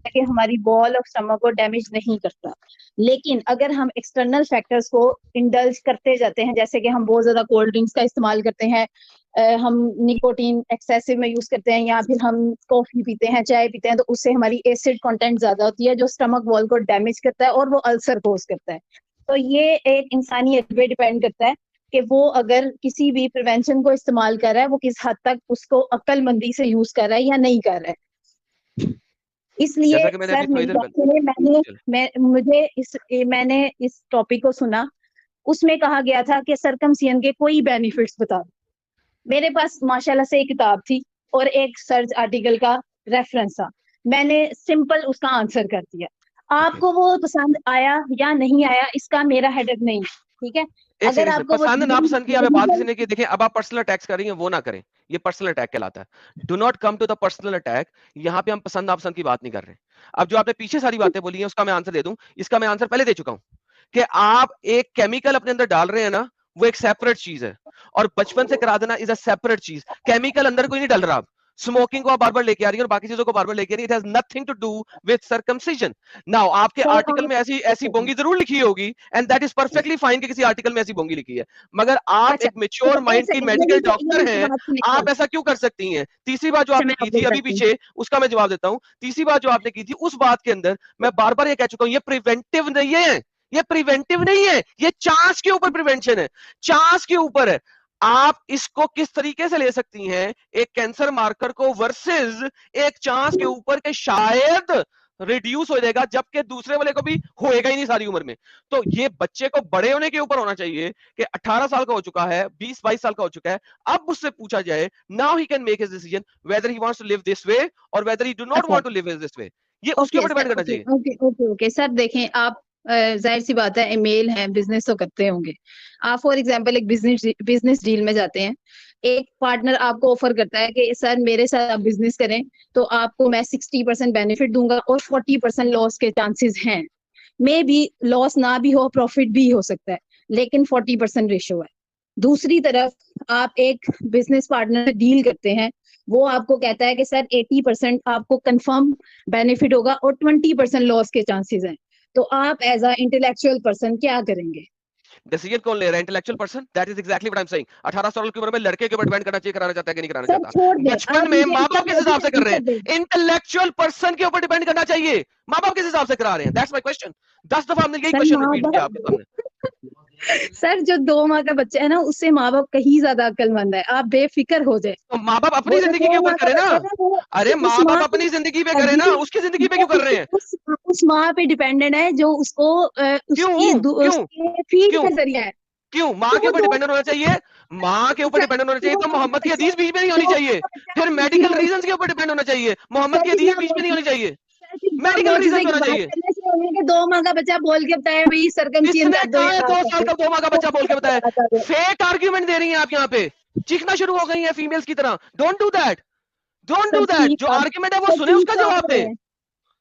कि हमारी बॉल ऑफ स्टमक को डैमेज नहीं करता। लेकिन अगर हम एक्सटर्नल फैक्टर्स को इंडल्ज करते जाते हैं, जैसे कि हम बहुत ज्यादा कोल्ड ड्रिंक्स का इस्तेमाल करते हैं, हम निकोटीन एक्सेसिव में यूज करते हैं, या फिर हम कॉफी पीते हैं, चाय पीते हैं, तो उससे हमारी एसिड कंटेंट ज्यादा होती है जो स्टमक वॉल को डैमेज करता है और वो अल्सर कोज करता है। तो ये एक इंसानियत पे डिपेंड करता है कि वो अगर किसी भी प्रिवेंशन को इस्तेमाल कर रहा है, वो किस हद तक उसको अक्लमंदी से यूज कर रहा है या नहीं कर रहा है। इसलिए सर मैंने इस टॉपिक को सुना, उसमें कहा गया था कि सर्कमसिजन के कोई बेनिफिट्स बता दो। मेरे पास माशाल्लाह से एक किताब थी और एक सर्च आर्टिकल का रेफरेंस था, मैंने सिंपल उसका आंसर कर दिया। आपको वो पसंद आया या नहीं आया इसका मेरा हेडेक नहीं, ठीक है। अगर आपको पसंद ना पसंद की आप बात किसी ने की, देखिए अब आप पर्सनल अटैक्स कर रही हैं, वो ना करें, ये पर्सनल अटैक कहलाता है। Do not come to the personal attack. यहाँ पे हम पसंद नापसंद की बात नहीं कर रहे। अब जो आपने पीछे सारी बातें बोली हैं उसका मैं आंसर दे दूं। इसका मैं आंसर पहले दे चुका हूं कि आप एक केमिकल अपने अंदर डाल रहे हैं ना, वो एक सेपरेट चीज है, और बचपन से करा देना इज अ सेपरेट चीज। केमिकल अंदर कोई नहीं डाल रहा। स्मोकिंग को आप बार बार लेके आ रही है और बाकी चीजों को बार बार लेके आ रही है। It has nothing to do with circumcision. Now आपके आर्टिकल में ऐसी बोंगी जरूर लिखी होगी, and that is perfectly fine कि किसी आर्टिकल में ऐसी बोंगी लिखी है, मगर आप एक मैच्योर माइंड की मेडिकल डॉक्टर हैं, आप ऐसा क्यों कर सकती हैं? तीसरी बात जो आपने की थी अभी पीछे, उसका मैं जवाब देता हूं। तीसरी बात जो आपने की थी उस बात के अंदर मैं बार बार ये कह चुका हूं, ये प्रिवेंटिव नहीं है, ये प्रिवेंटिव नहीं है, ये चांस के ऊपर प्रिवेंशन है, चांस के ऊपर है। आप इसको किस तरीके से ले सकती हैं एक कैंसर मार्कर को वर्सेस एक चांस के ऊपर के शायद रिड्यूस हो जाएगा, जबकि दूसरे वाले को भी होएगा ही नहीं सारी उम्र में। तो ये बच्चे को बड़े होने के ऊपर होना चाहिए कि 18 साल का हो चुका है, 20-22 साल का हो चुका है, अब उससे पूछा जाए, now he can make his decision whether he wants to live this way और whether he do not want to live this way. ये उसके ऊपर डिपेंड करना चाहिए। ओके सर, देखें आप जाहिर सी बात है मेल हैं, बिजनेस तो करते होंगे आप। फॉर एग्जांपल एक बिजनेस डील में जाते हैं, एक पार्टनर आपको ऑफर करता है कि सर मेरे साथ आप बिजनेस करें तो आपको मैं 60% बेनिफिट दूंगा और 40% लॉस के चांसेस हैं। मे बी लॉस ना भी हो, प्रॉफिट भी हो सकता है, लेकिन 40% रेशियो है। दूसरी तरफ आप एक बिजनेस पार्टनर से डील करते हैं, वो आपको कहता है कि सर 80% आपको कंफर्म बेनिफिट होगा और 20% लॉस के चांसेस हैं। तो आप एज अ इंटेलेक्चुअल पर्सन क्या करेंगे? डिसीजन कौन ले रहा है? Intellectual person. That is exactly what I am saying. 18 साल की उम्र में लड़के के ऊपर डिपेंड करना चाहिए, कराना चाहता है कि नहीं कराना सर चाहता? छोड़ दे, बचपन आप में मुझे माँ इसका बाप किस हिसाब से कर रहे आंसर हैं? दे। इंटेलेक्चुअल पर्सन के ऊपर डिपेंड करना चाहिए, माँ बाप किस हिसाब से करा रहे हैं? That's my question. 10 दफा हमने यही सर क्वेश्चन माँ रिपीट किया बाप आपके सामने। सर जो 2 माह का बच्चा है ना, उससे माँ बाप कहीं ज्यादा अक्लमंद है, आप बेफिक्र हो जाए। तो माँ बाप अपनी वो जो जिंदगी 2 के ऊपर माह का करे ना। बच्चा है ना, वो अरे उस माँ माँ बाप पे अपनी जिंदगी पे करे ना, जी, उसकी जिंदगी पे क्यों कर रहे हैं? उस माँ पे डिपेंडेंट है जो उसको क्यों क्यों उसके फीड क्यों का जरिया है। क्यों माँ तो के वो ऊपर 2 डिपेंडेंट होना चाहिए? माँ के ऊपर सर डिपेंडेंट होना चाहिए 2 तो माह मोहम्मद का की हदीस बच्चा बीच में नहीं 2 होनी माह चाहिए, का बच्चा फिर आप मेडिकल जितना रीजंस के ऊपर डिपेंड होना चाहिए, मोहम्मद सर की जितना हदीस बीच में नहीं होनी चाहिए, सर जितना मेडिकल मोर्चे रीजन की होना बात चाहिए। करने से होने के 2 माह का बच्चा बोल के बताया भाई सर्कमसिजन किसने कर दो या कहा है ना 2 कर साल दो। का 2 माह का बच्चा बोल के बताया? बता दो। फेक आर्ग्यूमेंट दे रही हैं आप यहाँ पे, चीखना शुरू हो गई हैं फीमेल्स की तरह। Don't do that, don't sir do that. चीख जो आप आर्ग्यूमेंट है वो सर सुने, चीख उसका तो आप जवाब रहे दे। हैं।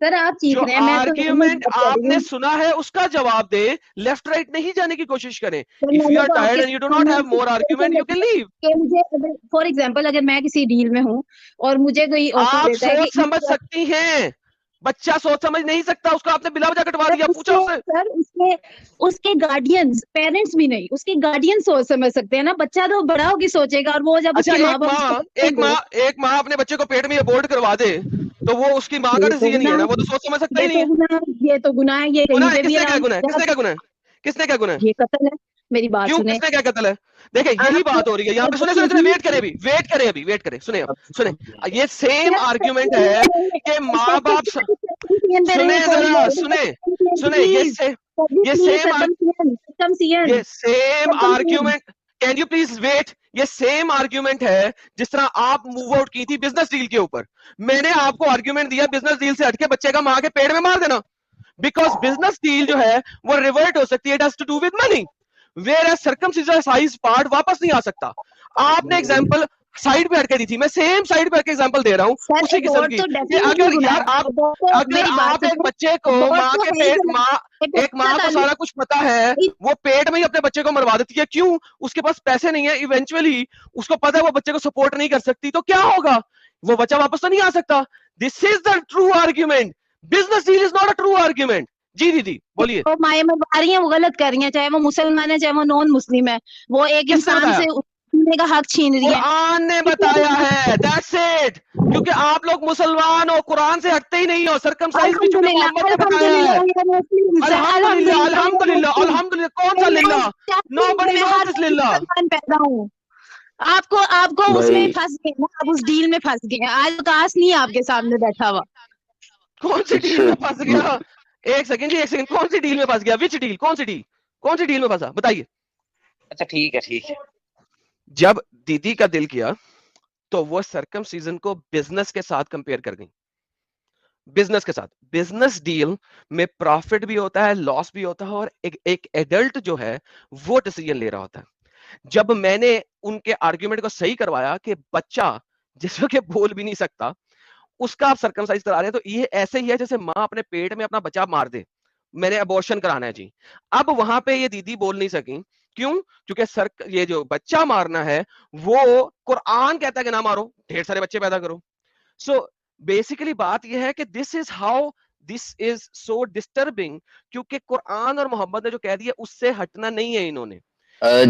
सर आप चीख जो रहे हैं, मैं तो नॉर्मल आर्ग्यूमेंट बात कर रही आपने हूँ। सुना है उसका जवाब दे, लेफ्ट राइट नहीं जाने की कोशिश करें। सर इफ यू मैंने आर तो टायर्ड आपके एंड यू डू नॉट सामने हैव ऐसी मोर सिचुएशन आर्ग्यूमेंट, यू कैन रखी है लीव। कि मुझे अगर फॉर एग्जांपल अगर मैं किसी डील में हूँ और मुझे कोई ऑफर आप देता है कि सोच समझ सकती हैं, बच्चा सोच समझ नहीं सकता, उसको आपने बिला वजह कटवा दिया, पूछा उससे। सर उसके उसके गार्डियंस पेरेंट्स भी नहीं, उसके गार्डियन सोच समझ सकते हैं ना। बच्चा तो बड़ा होके सोचेगा और वो जब अच्छा, उसके माँ बाप उसको एक माँ अपने बच्चे को पेट में अबॉर्ट करवा दे तो वो उसकी माँ का ये तो डिसीजन ही है गुनाह ना, वो तो सोच समझ सकता ये ही नहीं तो है। गुनाह ये तो गुनाह है, ये कहीं गुनाह है, पे भी किसने क्या अलाउ गुनाह है? नहीं है। किसने क्या गुनाह है? किसने क्या गुनाह है? ये कत्ल है, मेरी बात क्यों? सुने। किसने क्या कत्ल है? देखिए यही आप बात हो रही है यहाँ पे। सुने सुने बच्चे सुने, की वेट करें अभी, वेट करें अभी, वेट करें, सुने, अब सुने। ये सेम आर्ग्यूमेंट है कि माँ बाप सुने जरा, सुने सुने, ये same argument, can you please wait. ये सेम आर्ग्यूमेंट है जिस तरह आप मूव आउट की थी बिजनेस डील के ऊपर। मैंने आपको आर्ग्यूमेंट दिया बिजनेस डील से हटके बच्चे का माँ के पेट में मार देना, बिकॉज बिजनेस डील जो है वो रिवर्ट हो सकती है, it has to do with money, whereas circumcision size part वापस नहीं आ सकता। आपने एग्जांपल साइड पे हटके दी थी, मैं सेम साइड पे हटके एग्जांपल दे रहा हूं उसी किस्म की। कि अगर यार अगर आप एक बच्चे को माँ के पेट एक माँ को सारा कुछ पता है, वो पेट में ही अपने बच्चे को मरवा देती है, क्यों? उसके पास पैसे नहीं है, इवेंचुअली उसको पता है वो बच्चे को सपोर्ट नहीं कर सकती, तो क्या होगा? वो बच्चा वापस तो नहीं आ सकता। This is the true argument. Business deal is not a true argument. जी दीदी बोलिए। वो माए मरवा रही हैं, वो गलत कर रही हैं, चाहे वो मुसलमान है चाहे वो नॉन मुस्लिम है, वो एक इंसान से जीने का हक छीन रही है। कुरान ने बताया है, दैट्स इट। क्योंकि आप लोग मुसलमान हो, कुरान से हटते ही नहीं हो। सर्कमसाइज भी चूंकि मोहम्मद ने बताया है। अल्हम्दुलिल्लाह अल्हम्दुलिल्लाह अल्हम्दुलिल्लाह, कौन सा लिल्लाह? नोबडी नोस दिस लिल्लाह। पैदा हूँ, आपको आपको उसमें फंस गए ना, आप उस डील में फंस गए। आज काश नहीं आपके सामने बैठा हुआ। कौन सी डील में फंस गया? एक सेकंड जी, एक सेकंड, कौन सी डील में फंस गया? Which deal? कौन सी डील? कौन सी डील में फंसा? बताइए। अच्छा ठीक है ठीक है। जब दीदी का दिल किया तो वो सर्कमसिजन को बिजनेस के साथ कंपेयर कर गई। बिजनेस के साथ, बिजनेस डील में प्रॉफिट भी होता है, लॉस भी होता है, और एक एडल्ट जो है वो डिसीजन ले रहा होता है। जब मैंने उनके आर्ग्यूमेंट को सही करवाया कि बच्चा जिसमें के बोल भी नहीं सकता उसका आप सर्कमसाइज करा रहे हैं, तो ये ऐसे ही है जैसे माँ अपने पेट में अपना बच्चा मार दे, मैंने अबॉर्शन कराना है जी। अब वहां पे ये दीदी बोल नहीं सकी, क्यों? क्योंकि ये जो बच्चा मारना है वो कुरान कहता है कि ना मारो, ढेर सारे बच्चे पैदा करो। सो बेसिकली बात यह है कि दिस इज सो डिस्टर्बिंग, क्योंकि कुरान और मोहम्मद ने जो कह दिया उससे हटना नहीं है इन्होंने।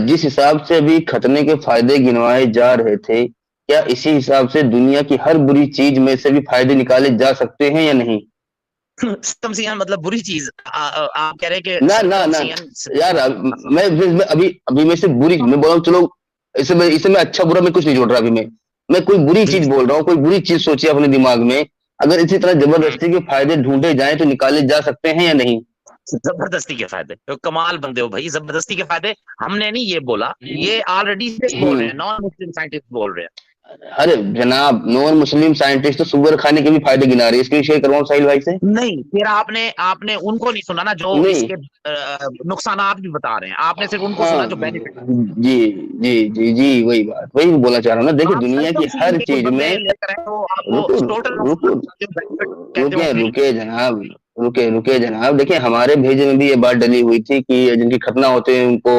जिस हिसाब से अभी खतने के फायदे गिनवाए जा रहे थे, क्या इसी हिसाब से दुनिया की हर बुरी चीज में से भी फायदे निकाले जा सकते हैं या नहीं? सर्कमसिजन मतलब बुरी चीज आप कह रहे हैं कि ना ना ना यार, मैं अभी मैं से बुरी मैं बोल रहा हूँ, चलो इसे मैं अच्छा बुरा मैं कुछ नहीं जोड़ रहा। अभी मैं कोई बुरी चीज बोल रहा हूँ, कोई बुरी चीज सोचिए अपने दिमाग में, अगर इसी तरह जबरदस्ती के फायदे ढूंढे जाएं तो निकाले जा सकते हैं या नहीं? जबरदस्ती के फायदे, तो कमाल बंदे हो भाई। जबरदस्ती के फायदे हमने नहीं ये बोला, ये ऑलरेडी बोल रहे हैं, नॉन मुस्लिम साइंटिस्ट बोल रहे हैं। अरे जनाब, नॉन मुस्लिम साइंटिस्ट तो सुअर खाने के भी फायदे गिना रहे हैं। इसके शेयर करवाऊं साहिल भाई से? नहीं, फिर आपने उनको नहीं सुना ना जो इसके नुकसानात भी बता रहे हैं, आपने सिर्फ उनको सुना जो बेनिफिट। जी जी जी जी, वही बोलना चाह रहा हूँ ना। देखिए दुनिया की हर चीज में रुके जनाब, देखिए हमारे भेजे में भी ये बात डली हुई थी कि जिनकी खतना होते हैं उनको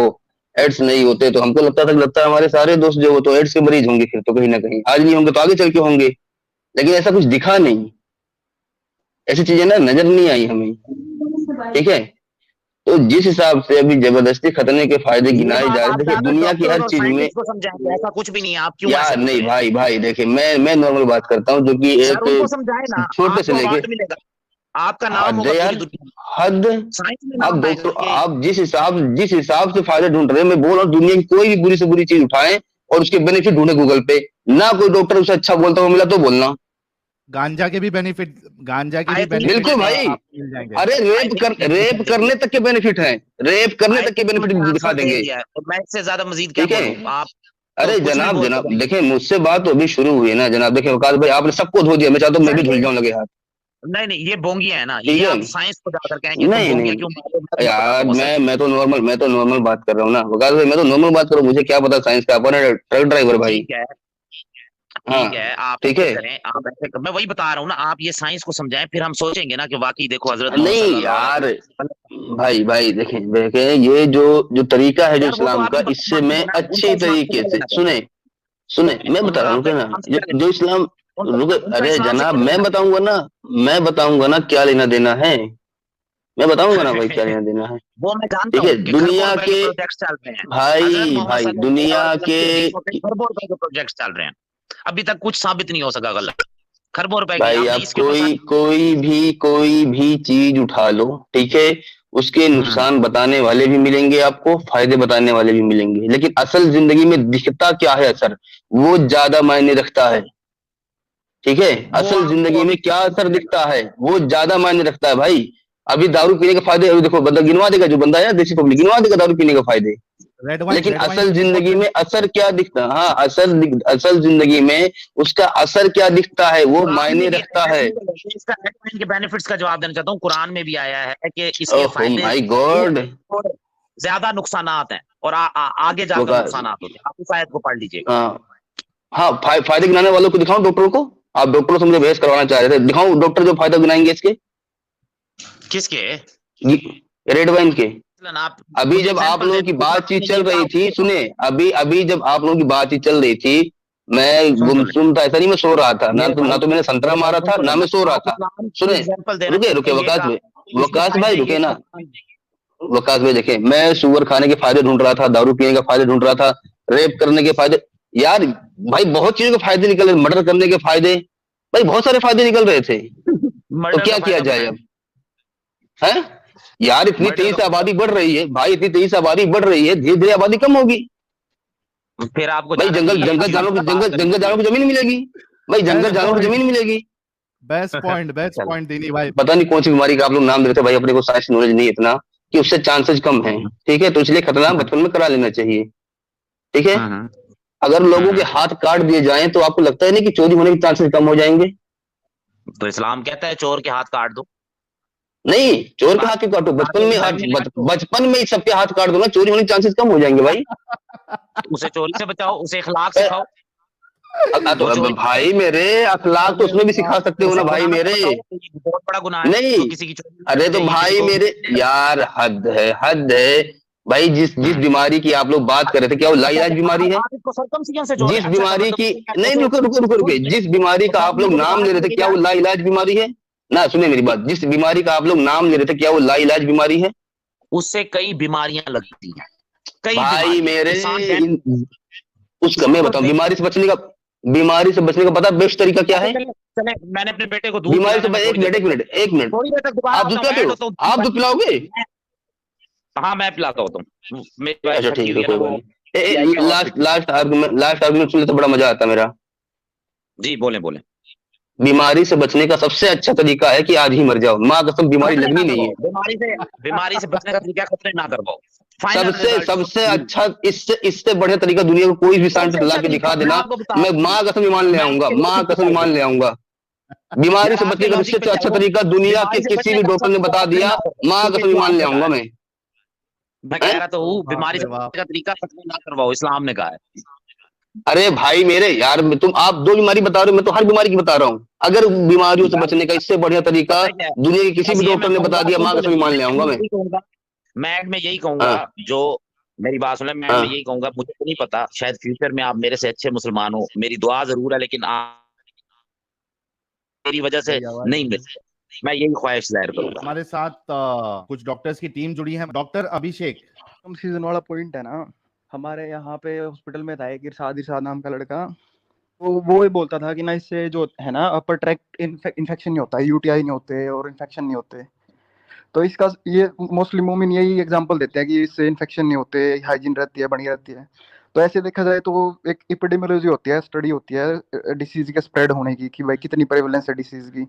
एड्स नहीं होते, तो हमको लगता है हमारे सारे दोस्त जो वो तो एड्स के मरीज होंगे, फिर तो कहीं ना कहीं आज नहीं होंगे तो आगे चल के होंगे, लेकिन ऐसा कुछ दिखा नहीं, ऐसी चीजें ना नजर नहीं आई हमें। ठीक है, तो जिस हिसाब से अभी जबरदस्ती खतरने के फायदे ये गिनाए बात जा रहे, आप देखिए ज्यादा दुनिया की डॉक्टर हर और चीज में साइंटिस्ट को समझाएंगे, ऐसा कुछ भी नहीं है, आप क्यों ऐसे यार पूछ नहीं रहे हैं? भाई, भाई देखिए मैं नॉर्मल बात करता हूँ, जो कि सर उनको एक समझाए ना, छोटे से आपको लेके अवार्ड मिलेगा, आपका नाम हद होगा है पूरी यार, दुनिया में, हद। साइंस में आप नाम आएगा डॉक्टर, कि आप जिस हिसाब से फायदे ढूंढ रहे हैं, मैं बोल रहा हूँ दुनिया की कोई भी बुरी से बुरी चीज उठाएं और उसके बेनिफिट ढूंढे गूगल पे, ना कोई डॉक्टर उसे अच्छा बोलता हुआ मिला तो बोलना। गांजा के भी बेनिफिट I think बिल्कुल भाई, आपको मिल जाएंगे। अरे रेप करने तक के बेनिफिट हैं, रेप करने तक के बेनिफिट दिखा देंगे, तो मैं इससे ज्यादा मजीद क्या ठीक है। बोलूं, आप तो अरे कुछ भी जनाब, बोलते जनाब रहिए। देखिए, मुझसे बात तो अभी शुरू हुई है ना जनाब, देखिए वकास भाई आपने सबको धो दिया, मैं चाहता हूँ मैं भी धुल जाऊं लगे हाथ, नहीं नहीं, ये बोंगिया है ना, ठीक ये है। आप साइंस को जाकर कहेंगे तो नहीं बोंगिया नहीं क्यों मारे, मैं यार, बताता हूँ सर। मैं तो नॉर्मल बात कर रहा हूँ ना वकास भाई, मैं तो नॉर्मल बात कर रहा हूँ, मुझे क्या पता साइंस का, अपन ट्रक ड्राइवर भाई। ठीक है, हाँ ठीक है, आप ठीक ऐसे है। करें, आप ऐसे मैं वही बता रहा हूँ ना, आप ये साइंस को समझाएं, फिर हम सोचेंगे ना कि वाकई देखो हजरत मोहम्मद नहीं सल्लल्लाहु अलैहि यार वसल्लम। भाई, भाई देखें देखें, ये जो तरीका है जो यार वो तो इस्लाम का, आपने इससे मान मैं लेना, अच्छी उनका इस्लाम से तरीके क्या से लेना देना, सुने, सुने मैं बता रहा हूँ आपका क्या ना, इस्लाम से क्या लेना जो इस्लाम, रुके, उनका अरे इस्लाम से जनाब क्या मैं लेना बताऊंगा ना, मैं बताऊंगा ना क्या लेना देना है, मैं बताऊंगा ना भाई क्या लेना देना है, वो मैं जानता ठीक है। हूँ कि खरबों दुनिया रुपए के के प्रोजेक्ट चल रहे हैं, हजरत भाई, मोहम्मद भाई सल्लल्लाहु दुनिया अलैहि वसल्लम के, की हदीसों पे खरबों रुपए के प्रोजेक्ट चल रहे हैं, अभी तक कुछ साबित नहीं हो सका गलत, खरबों रुपए की, भाई आपने आप इसके ऊपर कोई भी चीज उठा लो, ठीक है, उसके नुकसान बताने वाले भी मिलेंगे आपको, फायदे बताने वाले भी मिलेंगे, लेकिन असल जिंदगी में दिखता क्या है असर, वो ज्यादा मायने रखता है, ठीक है। वो असल जिंदगी आपको में अभी क्या असर दिखता है वो ज्यादा मायने रखता है भाई। अभी दारू पीने के फायदे, अभी देखो बंदा गिनवा देगा, जो बंदा है देसी पब्लिक गिनवा देगा दारू पीने के फायदे, रेड वाइन लेकिन से असल भी बहुत जिंदगी में benefit असर क्या दिखता है, हाँ असल जिंदगी में उसका असर क्या दिखता है वो कुरान मायने में भी रखता आया है। है, इसका इनके बेनिफिट्स का जवाब देना चाहता हूँ, कुरान में भी आया है कि इसके ओह फायदे माय गॉड, और ज्यादा नुकसानात हैं और आगे वो जाकर का, नुकसानात होते हैं, आप इस आयत को पढ़ लीजिएगा। हाँ हाँ, फायदे गिनाने वालों को दिखाऊं, डॉक्टरों को, आप डॉक्टरों से मुझे बहस करवाना चाह रहे थे, दिखाऊं डॉक्टर जो फायदा गिनाएंगे इसके, किसके? रेड वाइन के। आप अभी मुझे जब आप एग्जांपल लोगों की देना, बातचीत चल रही थी, सुन सुने, अभी जब आप लोगों की बातचीत चल रही थी, मैं तो ले गुमसुम था, ऐसा नहीं मैं सो रहा था, मेरे ना भाई, तो मैंने संतरा मेरे भाई मारा सुन था, तो ना लेना, मैं सो रहा आप था। इस्लाम की सुने, एग्जांपल देना रुके चाहते रुके हैं, ये वकास कहा भाई, इसके वकास भाई फायदे रुके ये ना, नुकसान ये। वकास भाई देखे, मैं सुअर खाने के फायदे ढूंढ रहा था, दारू पीने के फायदे ढूंढ रहा था, रेप करने के फायदे, यार भाई बहुत चीजों के फायदे निकल रहे, मर्डर करने के फायदे, भाई बहुत सारे फायदे निकल रहे थे, तो मर्डर क्या का किया फायदा जाए बताएं, अब, है यार, इतनी मर्डर तेजी का से आबादी फायदा, बढ़ रही है भाई, इतनी तेजी से आबादी बढ़ रही है, धीरे धीरे आबादी कम होगी फिर आपको भाई, जाना जंगल चाहिए जंगल हदीस जानवर का बात करने जंगल के लिए। जानवर को जमीन मिलेगी भाई, जंगल जानवर को जमीन मिलेगी। बेस्ट चलो, पॉइंट दीनी भाई। पता नहीं कौन सी बीमारी का आप लोग नाम दे रहे थे भाई, अपने को साइंस नॉलेज नहीं है इतना कि उससे चांसेस कम है, ठीक है, तो इसलिए खतरनाक बचपन में करा लेना चाहिए, ठीक है। अगर लोगों के हाथ काट दिए जाएं तो आपको लगता है नहीं कि चोरी होने के चांसेस कम हो जाएंगे? तो इस्लाम कहता है चोर के हाथ काट दो, नहीं, चोर के हाथ क्यों काटो, बचपन में हाथ, बचपन में ही सबके हाथ काट दो ना, चोरी होने के चांसेस कम हो जाएंगे भाई। उसे चोरी से बचाओ, उसे इखलाक सिखाओ, तो भाई मेरे अखलाक तो उसमें भी सिखा सकते हो ना भाई मेरे, बहुत बड़ा गुनाह है, नहीं, तो किसी की चोरी अरे तो भाई मेरे यार, हद है, हद है भाई, जिस बीमारी की आप लोग बात कर रहे थे, क्या वो लाइलाज बीमारी है? आप इसको सर्कमसिजन से जोड़ रहे जिस हैं, अच्छा बीमारी की, मतलब नहीं रुको रुको रुको रुके, जिस बीमारी का आप लोग नाम ले रहे थे, क्या वो लाइलाज बीमारी है? ना सुने मेरी बात, जिस बीमारी का आप लोग नाम ले रहे थे, क्या वो लाइलाज बीमारी है? उससे कई बीमारियां लगती हैं, कई भाई मेरे उसका मैं बताऊं, इंसान बीमारी से बचने का पता बेस्ट तरीका क्या है? चले, मैंने अपने बेटे को दूध बीमारी से पिलाना, एक मिनट थोड़ी देर तक दोबारा आप दूध आता हूँ, पिलाते ऐड हो, होता हूँ, आप दूध पिलाओगे? हाँ मैं पिलाता होता हूँ, मेरी वाइफ अच्छा छटकी ठीक हुई है, है ना कोई वो, बात नहीं, लास्ट आर्गुमेंट सुन ले तो बड़ा मजा आता मेरा। जी बोले बोले। बीमारी से बचने का सबसे अच्छा तरीका है कि आज ही मर जाओ, माँ कसम बीमारी लगनी नहीं है। बीमारी से बचने का तरीका खतरे ना करवाओ, सबसे अच्छा, इससे बढ़िया तरीका दुनिया को कोई भी साइंटिस्ट ला के दिखा देना, मैं माँ कसम ईमान ले आऊंगा, माँ कसम ईमान ले आऊंगा। बीमारी से बचने का सबसे अच्छा तरीका दुनिया के किसी भी डॉक्टर ने बता दिया, माँ कसम ईमान ले आऊंगा मैं कह रहा तो हूँ, बीमारी से बचने का तरीका खतरे ना करवाओ, इस्लाम ने कहा है। अरे भाई मेरे यार, तुम आप दो बीमारी बता रहे हो, मैं तो हर बीमारी की बता रहा हूँ। अगर बीमारियों से बचने का इससे बढ़िया तरीका दुनिया के किसी भी डॉक्टर ने बता दिया, माँ कसम ईमान ले आऊंगा मैं यही कहूंगा, जो मेरी बात सुने, मैं यही कहूंगा, मुझे तो नहीं पता, शायद फ्यूचर में आप मेरे से अच्छे मुसलमान हो, मेरी दुआ जरूर है, लेकिन आप मेरी वजह से नहीं मिल, मैं यही ख्वाहिश जाहिर करूंगा। हमारे साथ कुछ डॉक्टर्स की टीम जुड़ी है। डॉक्टर अभिषेक, कम सीजन वाला पॉइंट है ना, हमारे यहाँ पे हॉस्पिटल में था एक इरशाद नाम का लड़का, वो ही बोलता था कि ना इससे जो है ना अपर ट्रैक्ट इन्फेक्शन नहीं होता, यूटीआई नहीं होते और इन्फेक्शन नहीं होते। तो इसका ये मोस्टली मोमिन यही एग्जांपल देते हैं कि इससे इन्फेक्शन नहीं होते, हाइजीन रहती है, बनी रहती है। तो ऐसे देखा जाए तो एक एपिडेमियोलॉजी होती है, स्टडी होती है डिसीज के स्प्रेड होने की कि भाई कितनी प्रेवलेंस है डिसीज की।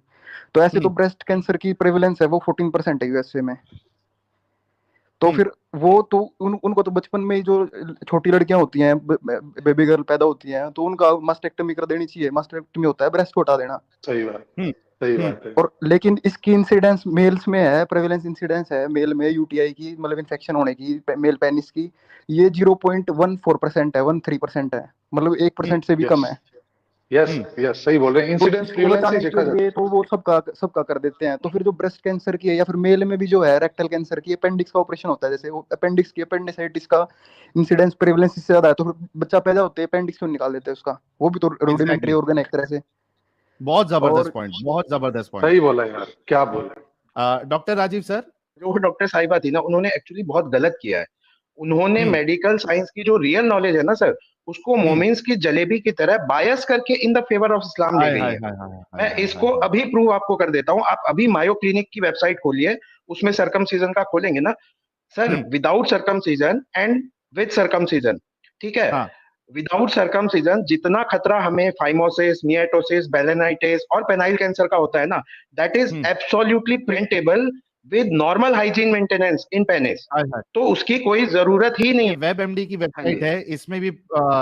तो ऐसे तो ब्रेस्ट कैंसर की प्रेवलेंस है वो 14% है यूएसए में। तो फिर वो तो उनको तो बचपन में ही जो छोटी लड़कियां होती हैं, बेबी गर्ल पैदा होती हैं, तो उनका मास्टेक्टमी कर देनी चाहिए। मास्टेक्टमी होता है ब्रेस्ट को हटा देना। सही बात, सही बात है। और लेकिन इसकी इंसिडेंस मेल्स में है, प्रेवलेंस इंसिडेंस है मेल में यूटीआई की, मतलब इन्फेक्शन होने की मेल पेनिस की, ये 0.14% है, 13% है, मतलब 1% से भी कम है। यस यस, सही बोल रहे हैं। इंसिडेंस प्रेवलेंस ही देखा जाता है तो वो सबका कर देते हैं। तो फिर जो ब्रेस्ट कैंसर की है या फिर मेल में भी जो है रेक्टल कैंसर की, अपेंडिक्स का ऑपरेशन होता है, जैसे वो अपेंडिक्स की अपेंडिसाइटिस का इंसिडेंस प्रेवलेंस इससे ज्यादा है, तो फिर बच्चा पैदा होते हैं अपेंडिक्स क्यों निकाल देते हैं उसका, वो भी तो रूडिमेंटरी ऑर्गन है एक तरह से। बहुत जबरदस्त पॉइंट, बहुत जबरदस्त पॉइंट, सही बोला यार, क्या बोला। डॉक्टर राजीव सर, जो डॉक्टर साहिबा थी ना, उन्होंने एक्चुअली बहुत गलत किया है। उन्होंने मेडिकल साइंस की जो रियल नॉलेज है ना सर, उसको मोमेंट्स की जलेबी की तरह बायस करके in the favour of Islam ले गई है। मैं इसको अभी प्रूव आपको कर देता हूँ। आप अभी मायो क्लिनिक की वेबसाइट खोलिए, उसमें सर्कमसीजन का खोलेंगे ना sir, without circumcision and with circumcision, ठीक है। विदाउट सर्कमसीजन जितना खतरा हमें फाइमोसिस, मियाटोसिस, बेलेनाइटिस और पेनाइल कैंसर का होता है ना, that is absolutely preventable with normal hygiene maintenance in penis. तो उसकी कोई जरूरत ही नहीं है। वेबएमडी की वेबसाइट है, इसमें भी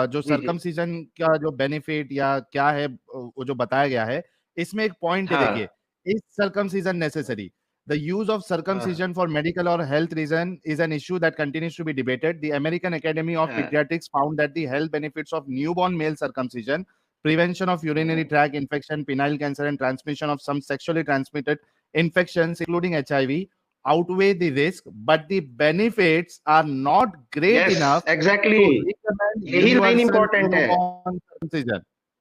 जो सर्कमसीजन का जो बेनिफिट या क्या है वो जो बताया गया है, इसमें एक पॉइंट है, देखिए, is circumcision necessary? The use of circumcision for medical or health reason is an issue that continues to be debated. The American Academy of Pediatrics found that the health benefits of newborn male circumcision, prevention of urinary tract infection, penile cancer, and transmission of some sexually transmitted infections, including HIV, outweigh the risk, but the benefits are not great enough. Exactly. यही लाइन इंपॉर्टेंट है।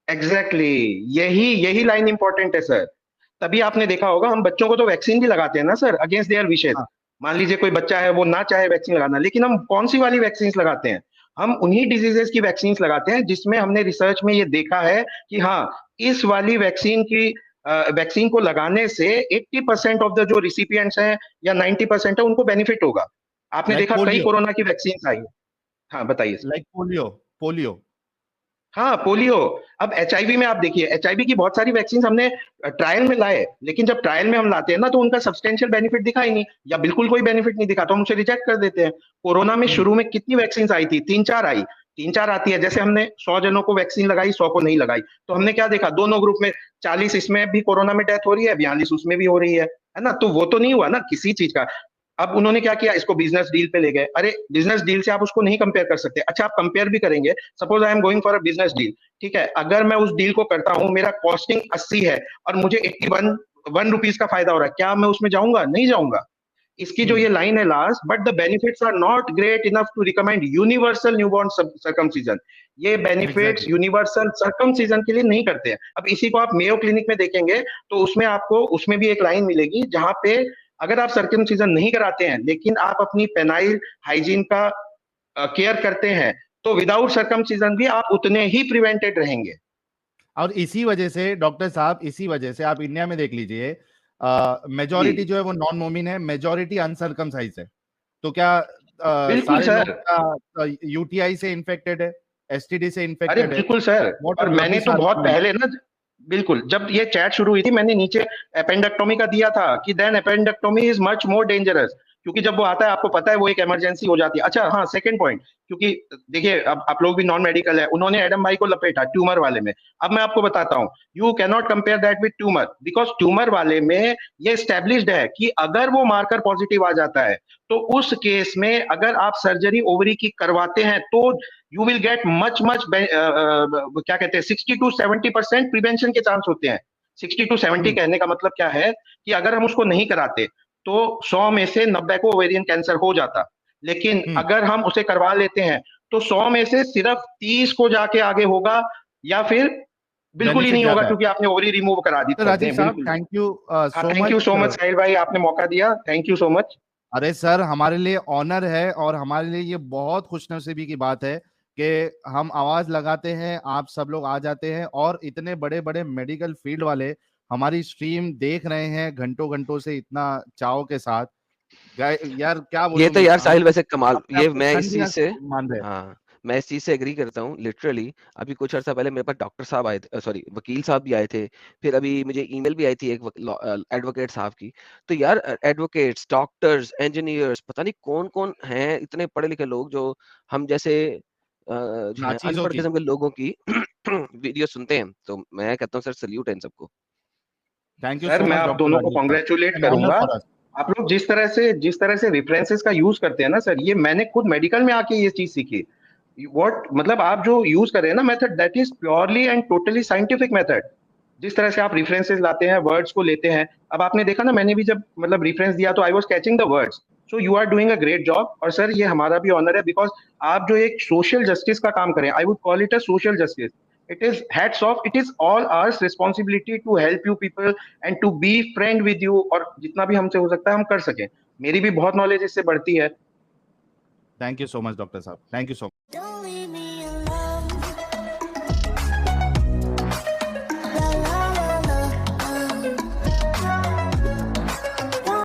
एग्जैक्टली, यही लाइन इंपॉर्टेंट है सर। तभी आपने देखा होगा, हम बच्चों को तो वैक्सीन भी लगाते हैं ना सर, अगेंस्ट देयर विशेस। मान लीजिए कोई बच्चा है, वो ना चाहे वैक्सीन लगाना, लेकिन हम कौन सी वाली वैक्सीन लगाते हैं? हम उन्हीं डिजीजेस की वैक्सीन लगाते हैं जिसमें हमने रिसर्च में ये देखा है कि हाँ, इस वाली वैक्सीन को लगाने से 80% ऑफ द जो रिसिपिएंट्स हैं या 90% है, उनको बेनिफिट होगा। आपने देखा कई कोरोना की वैक्सीन आई। हाँ बताइए। Like polio. हाँ, पोलियो। अब HIV में आप देखिए, HIV की बहुत सारी वैक्सीन हमने ट्रायल में लाए, लेकिन जब ट्रायल में हम लाते हैं ना, तो उनका सब्सटेंशियल बेनिफिट दिखा ही नहीं, या बिल्कुल कोई बेनिफिट नहीं दिखा, तो हम उसे रिजेक्ट कर देते हैं। कोरोना में शुरू में कितनी वैक्सीन आई थी? 3-4 आती है। जैसे हमने 100 जनों को वैक्सीन लगाई, 100 को नहीं लगाई, तो हमने क्या देखा? दोनों ग्रुप में 40 इसमें भी कोरोना में डेथ हो रही है, 42 उसमें भी हो रही है ना। तो वो तो नहीं हुआ ना किसी चीज का। अब उन्होंने क्या किया? इसको बिजनेस डील पे ले गए। अरे बिजनेस डील से आप उसको नहीं कंपेयर कर सकते। अच्छा, आप कंपेयर भी करेंगे, suppose I am going for a business deal, ठीक है। अगर मैं उस डील को करता हूं, मेरा कॉस्टिंग 80 है और मुझे 81 रुपीज का फायदा हो रहा है, क्या मैं उसमें जाऊंगा? नहीं जाऊंगा। इसकी जो ये लाइन है last, but the benefits are not great enough to recommend universal newborn circumcision. ये बेनिफिट्स यूनिवर्सल सर्कमसीजन के लिए नहीं करते हैं। अब इसी को आप मेयो क्लिनिक में देखेंगे तो उसमें आपको उसमें भी एक लाइन मिलेगी जहां पे अगर आप सर्कमसीजन नहीं कराते हैं लेकिन आप अपनी पेनाइल हाइजीन का केयर करते हैं, तो विदाउट सर्कमसीजन भी आप उतने ही प्रिवेंटेड रहेंगे। और इसी वजह से डॉक्टर साहब, इसी वजह से आप इंडिया में देख लीजिए, मेजॉरिटी जो है वो नॉन मोमिन है, मेजॉरिटी अनसर्कमसाइज्ड है। तो क्या बिल्कुल सर, यूटीआई से इन्फेक्टेड है, एसटीडी से इन्फेक्टेड है? बिल्कुल सर। और मैंने तो बहुत पहले ना, बिल्कुल, जब ये चैट शुरू हुई थी, मैंने नीचे एपेंडेक्टोमी का दिया था कि then appendectomy is much more dangerous, क्योंकि जब वो आता है आपको पता है वो एक इमरजेंसी हो जाती है। अच्छा हाँ, सेकंड पॉइंट, क्योंकि देखिए अब आप लोग भी नॉन मेडिकल है, उन्होंने एडम भाई को लपेटा ट्यूमर वाले में। अब मैं आपको बताता हूँ, you can not compare that with tumour, because tumour वाले में ये एस्टेब्लिश्ड है कि अगर वो मार्कर पॉजिटिव आ जाता है तो उस केस में अगर आप सर्जरी ओवरी की करवाते हैं तो यू विल गेट मच क्या कहते हैं 60 to 70% प्रिवेंशन के चांस होते हैं। 60 to 70 कहने का मतलब क्या है कि अगर हम उसको नहीं कराते तो 100 में से 90 को ओवेरियन कैंसर हो जाता, लेकिन अगर हम उसे करवा लेते हैं तो 100 में से सिर्फ 30 को जाके आगे होगा, या फिर बिल्कुल ही बेनिफिट नहीं होगा, ज्यादा है। क्योंकि आपने ओवरी रिमूव करा दी। तो राजीव साहब thank you so thank you so much much. Sahil भाई, आपने मौका दिया, थैंक यू सो मच। अरे सर, हमारे लिए ऑनर है और हमारे लिए ये बहुत खुशनसीबी की बात है कि हम आवाज लगाते हैं, आप सब लोग आ जाते हैं और इतने बड़े बड़े मेडिकल फील्ड वाले हमारी स्ट्रीम देख रहे हैं घंटों घंटों से इतना चाव के साथ। यार क्या ये तो बोलूं, यार हम साहिल वैसे कमाल, अपने ये आप को मैं इस धन्य चीज से, मान रहे हैं। हाँ मैं इस चीज से एग्री करता हूँ लिटरली। अभी कुछ अर्सा पहले मेरे पास डॉक्टर साहब आए थे, सॉरी वकील साहब भी आए थे, फिर अभी मुझे ईमेल भी आई थी एक एडवोकेट साहब की। तो यार एडवोकेट्स, डॉक्टर्स, इंजीनियर्स, पता नहीं कौन कौन हैं इतने पढ़े लिखे लोग जो हम जैसे जो है नाचीजों अनपढ़ की। किस्म के लोगों की वीडियो सुनते हैं। तो मैं कहता हूँ सर सल्यूट है इन सबको। थैंक यू सर सो मैं मच आप डॉक्टर दोनों को राजीव साहब, कॉन्ग्रेचुलेट एन ऑनर करूंगा। For us. आप लोग जिस तरह से रेफरेंसेस का यूज करते हैं ना सर, ये मैंने खुद मेडिकल में आके ये चीज सीखी। व्हाट मतलब आप जो यूज कर रहे हैं ना method, that is purely and totally scientific method. जिस तरह से आप रेफरेंसेस लाते हैं, वर्ड्स को लेते हैं, अब आपने देखा ना, मैंने भी जब मतलब रेफरेंस दिया तो I was catching the words. So you are doing a great job. और सर ये हमारा भी ऑनर है, बिकॉज आप जो एक सोशल जस्टिस का काम करें, I would call it a social justice. It is hats off, it is all our responsibility to help you people and to be friend with you, और जितना भी हमसे हो सकता है हम कर सकें। मेरी भी बहुत नॉलेज इससे बढ़ती है। Thank you so much doctor साहब, थैंक यू सो मच।